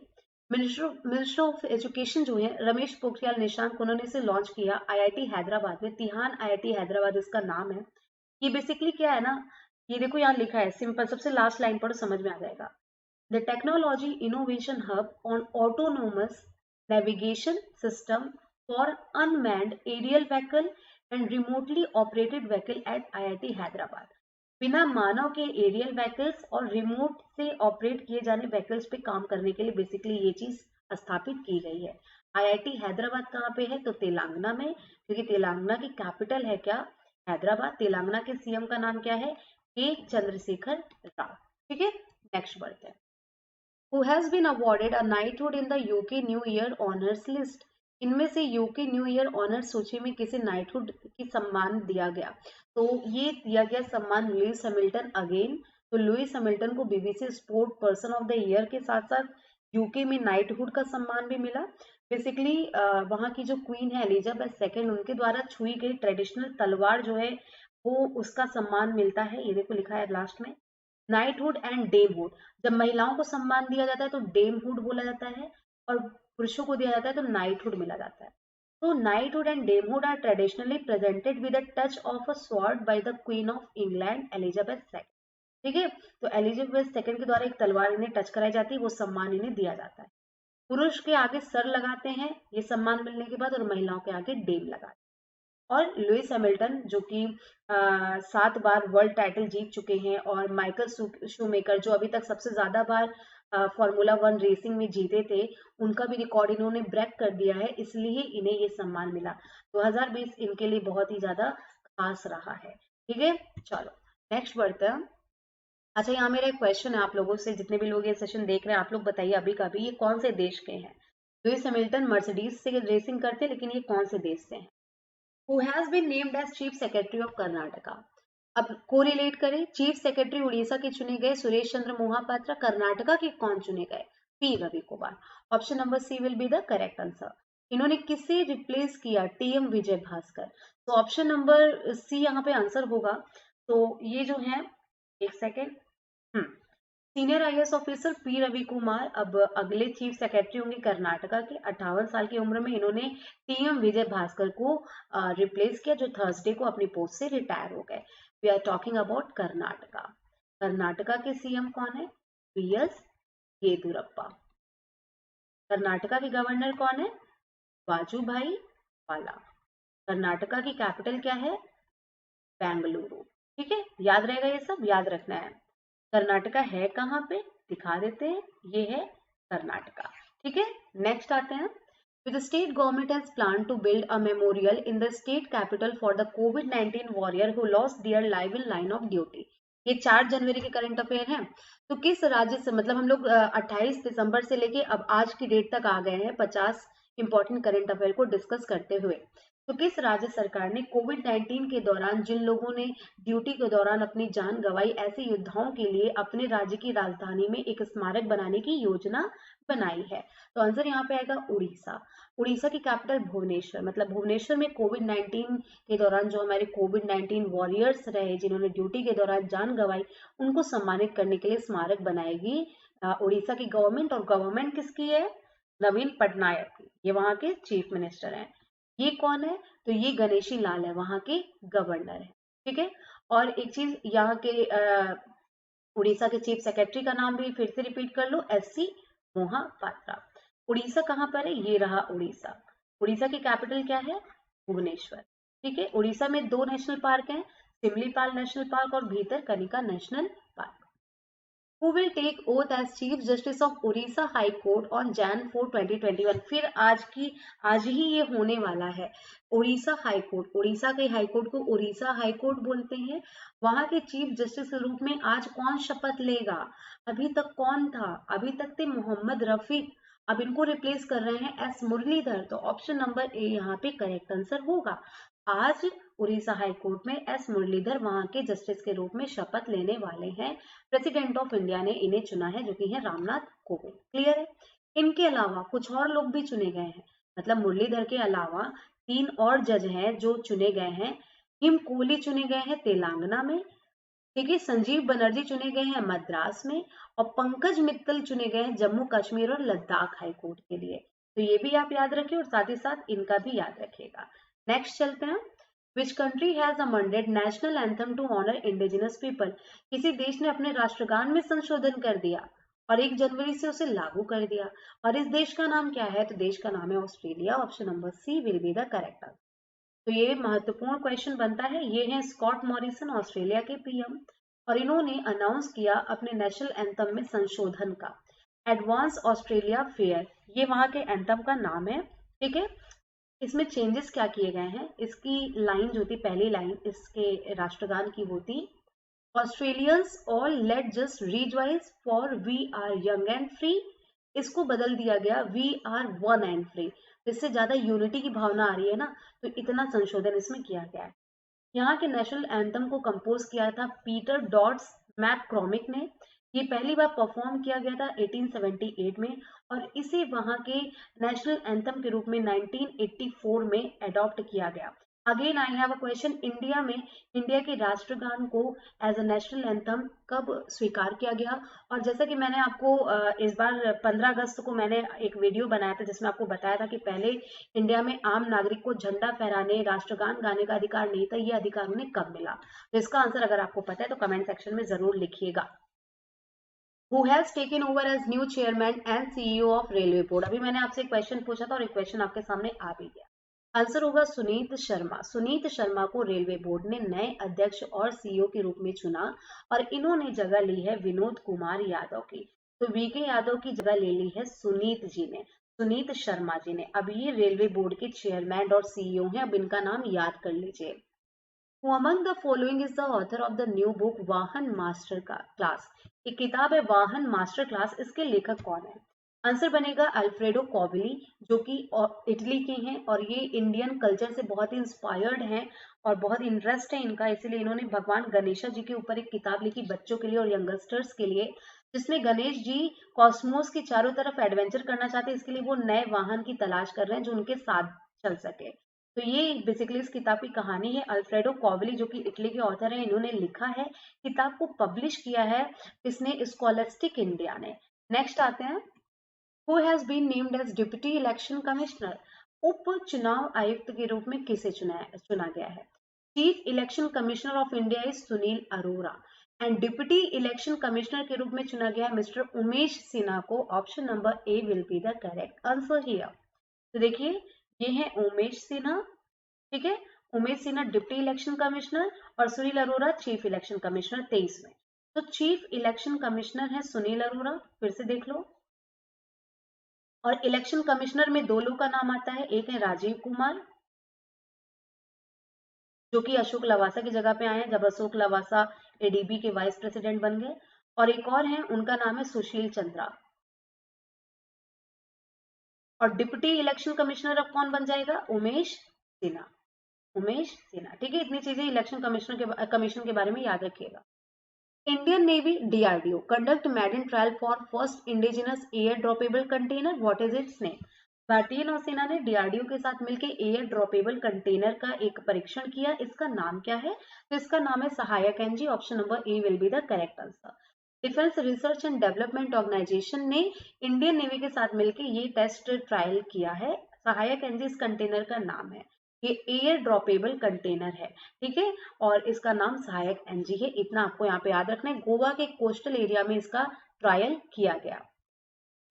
मिनिस्टर ऑफ एजुकेशन जो है रमेश पोखरियाल निशंक, उन्होंने इसे लॉन्च किया आईआईटी हैदराबाद में। तिहान आईआईटी हैदराबाद इसका नाम है। ये बेसिकली क्या है ना, ये देखो यहाँ लिखा है, सिंपल, सबसे लास्ट लाइन पढ़ो समझ में आ जाएगा। The technology innovation hub on autonomous navigation system for unmanned aerial vehicle and remotely operated vehicle at IIT Hyderabad. बिना मानव के एरियल व्हीकल्स और रिमोट से ऑपरेट किए जाने व्हीकल्स पे काम करने के लिए बेसिकली ये चीज स्थापित की गई है। आईआईटी हैदराबाद कहाँ पे है? तो तेलंगाना में, क्योंकि तेलंगाना की कैपिटल है क्या? हैदराबाद। तेलंगाना के सीएम का नाम क्या है? के चंद्रशेखर राव। ठीक है, नेक्स्ट बढ़ते हैं। Who has been awarded a knighthood in the UK New Year Honours List? इनमें से यूके न्यू ईयर ऑनर्स सूची में किसे नाइटहुड की सम्मान दिया गया? तो ये दिया गया सम्मान लुइस हैमिल्टन अगेन। तो लुइस हैमिल्टन को BBC sport person of the year के साथ साथ यूके में नाइटहुड का सम्मान भी मिला। बेसिकली वहाँ की जो क्वीन है एलिजाबेथ सेकेंड, उनके द्वारा छुई गई ट्रेडिशनल तलवार जो है वो उसका सम्मान मिलता है। ये देखो लिखा है लास्ट में, नाइटहुड एंड डेमहुड। जब महिलाओं को सम्मान दिया जाता है तो डेमहुड बोला जाता है, और पुरुषों को दिया जाता है तो नाइटहुड मिला जाता है। तो knighthood and damehood are traditionally presented with a touch of a sword by the queen of England Elizabeth second. ठीक है, तो एलिजाबेथ सेकंड के द्वारा एक तलवार इन्हें टच कराई जाती है, वो सम्मान इन्हें दिया जाता है। पुरुष के आगे सर लगाते हैं ये सम्मान मिलने के बाद, और महिलाओं के आगे डेम लगाते हैं। और लुइस हैमिल्टन जो कि 7 बार वर्ल्ड टाइटल जीत चुके हैं, और माइकल शूमेकर जो अभी तक सबसे ज्यादा बार फॉर्मूला 1 रेसिंग में जीते थे, उनका भी रिकॉर्ड इन्होंने ब्रेक कर दिया है, इसलिए इन्हें ये सम्मान मिला। 2020 इनके लिए बहुत ही ज्यादा खास रहा है। ठीक है, चलो नेक्स्ट बढ़ते हैं। अच्छा, यहाँ मेरा एक क्वेश्चन है आप लोगों से, जितने भी लोग ये सेशन देख रहे हैं, आप लोग बताइए अभी का अभी ये कौन से देश के हैं? लुइस हैमिल्टन मर्सिडीज से रेसिंग करते हैं, लेकिन ये कौन से देश से हैं? Who has been named as Chief Secretary of Karnataka? अब कोरिलेट करें, चीफ सेक्रेटरी उड़ीसा के चुने गए सुरेश चंद्र मोहापात्रा, कर्नाटका के कौन चुने गए? P Ravi Kumar. Option number C will be the correct answer. इन्होंने किसे रिप्लेस किया? टीएम विजय भास्कर। तो ऑप्शन नंबर सी यहाँ पे आंसर होगा। तो ये जो है, एक second, senior IAS officer P Ravi Kumar अब अगले चीफ सेक्रेटरी होंगे कर्नाटका के। 58 साल की उम्र में इन्होंने टीएम विजय भास्कर को रिप्लेस किया, जो थर्सडे को अपनी पोस्ट से रिटायर हो गए। We are talking about Karnataka. Karnataka के सीएम कौन है? बीएस येदुरप्पा। कर्नाटका के गवर्नर कौन है? वाजूभाई वाला। कर्नाटका की कैपिटल क्या है? बेंगलुरु। ठीक है, याद रहेगा, ये सब याद रखना है। कर्नाटका है कहाँ पे, दिखा देते हैं, ये है कर्नाटका। ठीक है, नेक्स्ट आते हैं। The state government has planned to build a memorial in the state capital for the COVID-19 warrior who lost their life in line of duty. ये 4 जनवरी के करंट अफेयर हैं। तो किस राज्य से, मतलब हम लोग 28 दिसंबर से लेके अब आज की डेट तक आ गए हैं 50 इंपॉर्टेंट करंट अफेयर को डिस्कस करते हुए। तो किस राज्य सरकार ने कोविड-19 के दौरान जिन लोगों ने ड्यूटी के दौरान अपनी जान गंवाई, ऐसे योद्धाओं के लिए अपने राज्य की राजधानी में एक स्मारक बनाने की योजना बनाई है? तो आंसर यहाँ पे आएगा उड़ीसा। उड़ीसा की कैपिटल भुवनेश्वर, मतलब भुवनेश्वर में कोविड-19 के दौरान जो हमारे कोविड-19 वॉरियर्स रहे, जिन्होंने ड्यूटी के दौरान जान गंवाई, उनको सम्मानित करने के लिए स्मारक बनाएगी उड़ीसा की गवर्नमेंट। और गवर्नमेंट किसकी है? नवीन पटनायक की। ये वहां के चीफ मिनिस्टर हैं। ये कौन है? तो ये गणेशी लाल है, वहां के गवर्नर है। ठीक है, और एक चीज यहाँ के उड़ीसा के चीफ सेक्रेटरी का नाम भी फिर से रिपीट कर लो, एससी मोहापात्रा। उड़ीसा कहाँ पर है? ये रहा उड़ीसा। उड़ीसा की कैपिटल क्या है? भुवनेश्वर। ठीक है, उड़ीसा में 2 नेशनल पार्क हैं, सिमलीपाल नेशनल पार्क और Bhitarkanika national park. Who will take oath as Chief Justice of Orissa High Court on Jan 4, 2021? फिर आज ही ये होने वाला है। ओडिशा हाई कोर्ट, उड़ीसा के हाई कोर्ट को उड़ीसा हाई कोर्ट बोलते हैं। वहां के चीफ जस्टिस के रूप में आज कौन शपथ लेगा? अभी तक कौन था? अभी तक थे मोहम्मद रफीक, अब इनको रिप्लेस कर रहे हैं एस मुरलीधर। तो ऑप्शन नंबर ए यहाँ पे करेक्ट आंसर होगा। आज उड़ीसा हाई कोर्ट में एस मुरलीधर वहां के जस्टिस के रूप में शपथ लेने वाले हैं। प्रेसिडेंट ऑफ इंडिया ने इन्हें चुना है, जो कि है रामनाथ कोविंद। क्लियर है? इनके अलावा कुछ और लोग भी चुने गए हैं, मतलब मुरलीधर के अलावा 3 और जज हैं जो चुने गए हैं। हिम कोहली चुने गए हैं तेलंगाना में, ठीक है। संजीव बनर्जी चुने गए हैं मद्रास में, और पंकज मित्तल चुने गए हैं जम्मू कश्मीर और लद्दाख हाई कोर्ट के लिए। तो ये भी आप याद रखिए और साथ ही साथ इनका भी याद रखिएगा। नेक्स्ट चलते हैं। Which country has amended national anthem to honour indigenous people? किसी देश ने अपने राष्ट्रगान में संशोधन कर दिया और 1 जनवरी से उसे लागू कर दिया, और इस देश का नाम क्या है? तो देश का नाम है Australia. Option number C will be the correct answer. तो ये महत्वपूर्ण क्वेश्चन बनता है। ये है स्कॉट मॉरिसन, ऑस्ट्रेलिया के पीएम, और इन्होंने अनाउंस किया अपने नेशनल एंथम में संशोधन का। एडवांस ऑस्ट्रेलिया फेयर, ये वहां के एंथम का नाम है, ठीक है। इसमें चेंजेस क्या किए गए हैं? इसकी लाइन जो थी, पहली लाइन इसके राष्ट्रगान की वो थी, Australians all let just rejoice for we are young and free. इसको बदल दिया गया we are one and free. इससे ज्यादा यूनिटी की भावना आ रही है ना, तो इतना संशोधन इसमें किया गया है। यहाँ के नेशनल एंथम को कंपोज किया था पीटर डॉट्स मैकक्रॉमिक ने। ये पहली बार परफॉर्म किया गया था 1878 में, और इसे वहां के नेशनल एंथम के रूप में 1984 में अडॉप्ट किया गया। Again I have a question, India में इंडिया के राष्ट्रगान को एज अ नेशनल एंथम कब स्वीकार किया गया? और जैसा कि मैंने आपको इस बार 15 अगस्त को मैंने एक वीडियो बनाया था जिसमें आपको बताया था कि पहले इंडिया में आम नागरिक को झंडा फहराने, राष्ट्रगान गाने का अधिकार नहीं था। ये अधिकार उन्हें कब मिला? तो इसका आंसर अगर आपको पता है तो कमेंट सेक्शन में जरूर लिखिएगा। Who has taken over as new chairman and CEO of Railway Board? अभी मैंने आपसे एक क्वेश्चन पूछा था और एक क्वेश्चन आपके सामने आ भी गया। आंसर होगा सुनीत शर्मा। सुनीत शर्मा को रेलवे बोर्ड ने नए अध्यक्ष और सीईओ के रूप में चुना, और इन्होंने जगह ली है विनोद कुमार यादव की। तो वीके यादव की जगह ले ली है सुनीत जी ने, सुनीत शर्मा जी ने। अब ये रेलवे बोर्ड के चेयरमैन और सीईओ हैं। अब इनका नाम याद कर लीजिए। Who among the following is the author of the new book वाहन मास्टर क्लास? एक किताब है वाहन मास्टर क्लास, इसके लेखक कौन है? आंसर बनेगा अल्फ्रेडो कोविली, जो कि इटली के हैं, और ये इंडियन कल्चर से बहुत ही इंस्पायर्ड हैं और बहुत इंटरेस्ट है इनका, इसीलिए इन्होंने भगवान गणेशा जी के ऊपर एक किताब लिखी बच्चों के लिए और यंगस्टर्स के लिए, जिसमें गणेश जी कॉस्मोस के चारों तरफ एडवेंचर करना चाहते हैं। इसके लिए वो नए वाहन की तलाश कर रहे हैं जो उनके साथ चल सके। तो ये बेसिकली इस किताब की कहानी है। अल्फ्रेडो कोविली जो कि इटली के ऑथर है, इन्होंने लिखा है। किताब को पब्लिश किया है इसने स्कॉलस्टिक इंडिया ने। नेक्स्ट आते हैं। Who has been named as Deputy Election Commissioner? उप चुनाव आयुक्त के रूप में किसे चुना गया है? Chief election commissioner of India is Sunil Arora, and deputy election commissioner के रूप में चुना गया है मिस्टर उमेश सिन्हा को। Option number A will be the correct answer here. तो देखिए, ये है उमेश सिन्हा, ठीक है। Umesh Sinha deputy election commissioner और Sunil Arora chief election commissioner 23 में। तो चीफ इलेक्शन कमिश्नर है सुनील अरोरा, फिर से देख लो। और इलेक्शन कमिश्नर में 2 लोग का नाम आता है, एक है राजीव कुमार जो कि अशोक लवासा की जगह पे आए हैं जब अशोक लवासा एडीबी के वाइस प्रेसिडेंट बन गए, और एक और है, उनका नाम है सुशील चंद्रा। और डिप्टी इलेक्शन कमिश्नर अब कौन बन जाएगा? उमेश सिन्हा, उमेश सिन्हा, ठीक है। इतनी चीजें इलेक्शन कमीशन के बारे में याद रखिएगा। Indian navy DRDO conduct marine trial for first indigenous air droppable container, what is it's name? भारतीय नौसेना ने डीआरडीओ के साथ मिलकर एयर ड्रॉपेबल कंटेनर का एक परीक्षण किया। इसका नाम क्या है? तो इसका नाम है Sahayak NG. Option number A will be the correct answer. Defence research and development organisation ने इंडियन नेवी के साथ मिलकर ये टेस्ट ट्रायल किया है। सहायक एनजी इस कंटेनर का नाम है। ये एयर ड्रॉपेबल कंटेनर है, ठीक है, और इसका नाम सहायक एनजी है। इतना आपको यहाँ पे याद रखना है। गोवा के कोस्टल एरिया में इसका ट्रायल किया गया।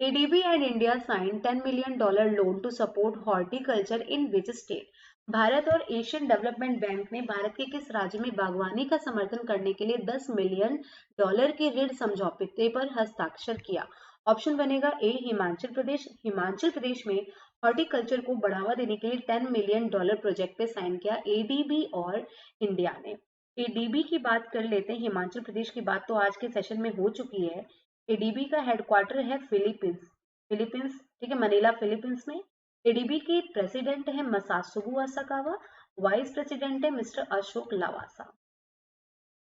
ADB and India signed $10 million loan to support horticulture in which state? Bharat और एशियन डेवलपमेंट बैंक ने भारत के किस राज्य में बागवानी का समर्थन करने के लिए $10 मिलियन के ऋण समझौते पर हस्ताक्षर किया? ऑप्शन बनेगा ए हिमाचल प्रदेश। हिमाचल प्रदेश में हॉर्टिकल्चर को बढ़ावा देने के लिए $10 मिलियन प्रोजेक्ट पे साइन किया एडीबी और इंडिया ने। एडीबी की बात कर लेते हैं। हिमाचल प्रदेश की बात तो आज के सेशन में हो चुकी है। एडीबी का हेडक्वार्टर है फिलीपींस, ठीक है, मनीला फिलीपींस में। एडीबी के प्रेसिडेंट है मसात्सुगु असाकावा, वाइस प्रेसिडेंट है मिस्टर अशोक लवासा।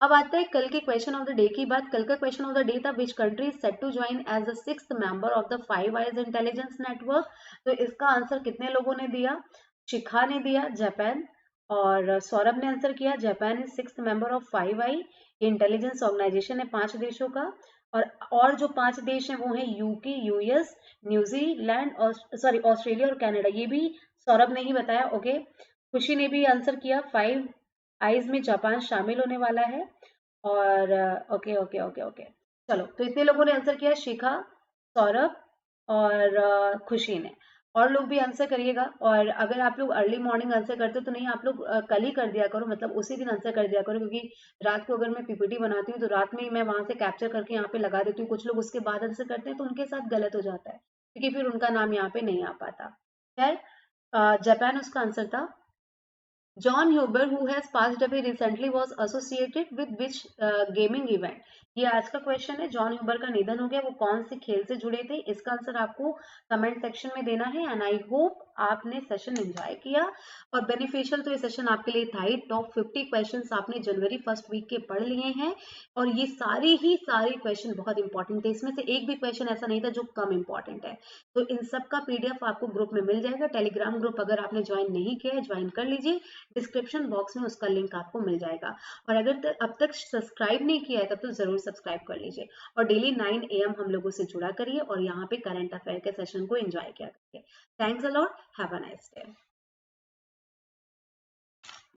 अब आता है कल के क्वेश्चन ऑफ द डे की बात। कल का क्वेश्चन ऑफ द डे था which country is set to join as the 6th member of the five eyes intelligence network. तो इसका आंसर कितने लोगों ने दिया? शिखा ने दिया जापान, और सौरभ ने आंसर किया Japan is 6th member of five eye. Intelligence organisation है 5 देशों का, और जो 5 देश हैं वो हैं यूके, यूएस, न्यूजीलैंड, ऑस्ट्रेलिया और कनाडा। ये भी सौरभ ने ही बताया। ओके, खुशी ने भी आंसर किया 5 आइज में जापान शामिल होने वाला है। और ओके ओके ओके ओके, चलो, तो इतने लोगों ने आंसर किया, शिखा, सौरभ और खुशी ने। और लोग भी आंसर करिएगा। और अगर आप लोग अर्ली मॉर्निंग आंसर करते हो तो नहीं, आप लोग कल ही कर दिया करो, मतलब उसी दिन आंसर कर दिया करो, क्योंकि रात को अगर मैं पीपीटी बनाती हूँ तो रात में ही मैं वहां से कैप्चर करके यहाँ पे लगा देती हूँ। कुछ लोग उसके बाद आंसर करते हैं तो उनके साथ गलत हो जाता है, क्योंकि फिर उनका नाम यहाँ पे नहीं आ पाता। खैर, जापान उसका आंसर था। John Huber, who has passed away recently, was associated with which gaming event? ये आज का क्वेश्चन है। जॉन ह्यूबर का निधन हो गया, वो कौन से खेल से जुड़े थे? इसका आंसर आपको कमेंट सेक्शन में देना है। एंड आई होप आपने सेशन एंजॉय किया और बेनिफिशियल तो ये सेशन आपके लिए था ही। टॉप 50 क्वेश्चंस आपने जनवरी फर्स्ट वीक के पढ़ लिए हैं, और ये सारे क्वेश्चन बहुत इंपॉर्टेंट थे। इसमें से एक भी क्वेश्चन ऐसा नहीं था जो कम इंपॉर्टेंट है। तो इन सब का पीडीएफ आपको ग्रुप में मिल जाएगा। टेलीग्राम ग्रुप अगर आपने ज्वाइन नहीं किया है, ज्वाइन कर लीजिए, डिस्क्रिप्शन बॉक्स में उसका लिंक आपको मिल जाएगा। और अगर अब तक सब्सक्राइब नहीं किया है तब तो जरूर सब्सक्राइब कर लीजिए, और डेली 9 AM हम लोगों से जुड़ा करिए और यहाँ पे करंट अफेयर के सेशन को एंजॉय किया करिए। Thanks a lot, have a nice day.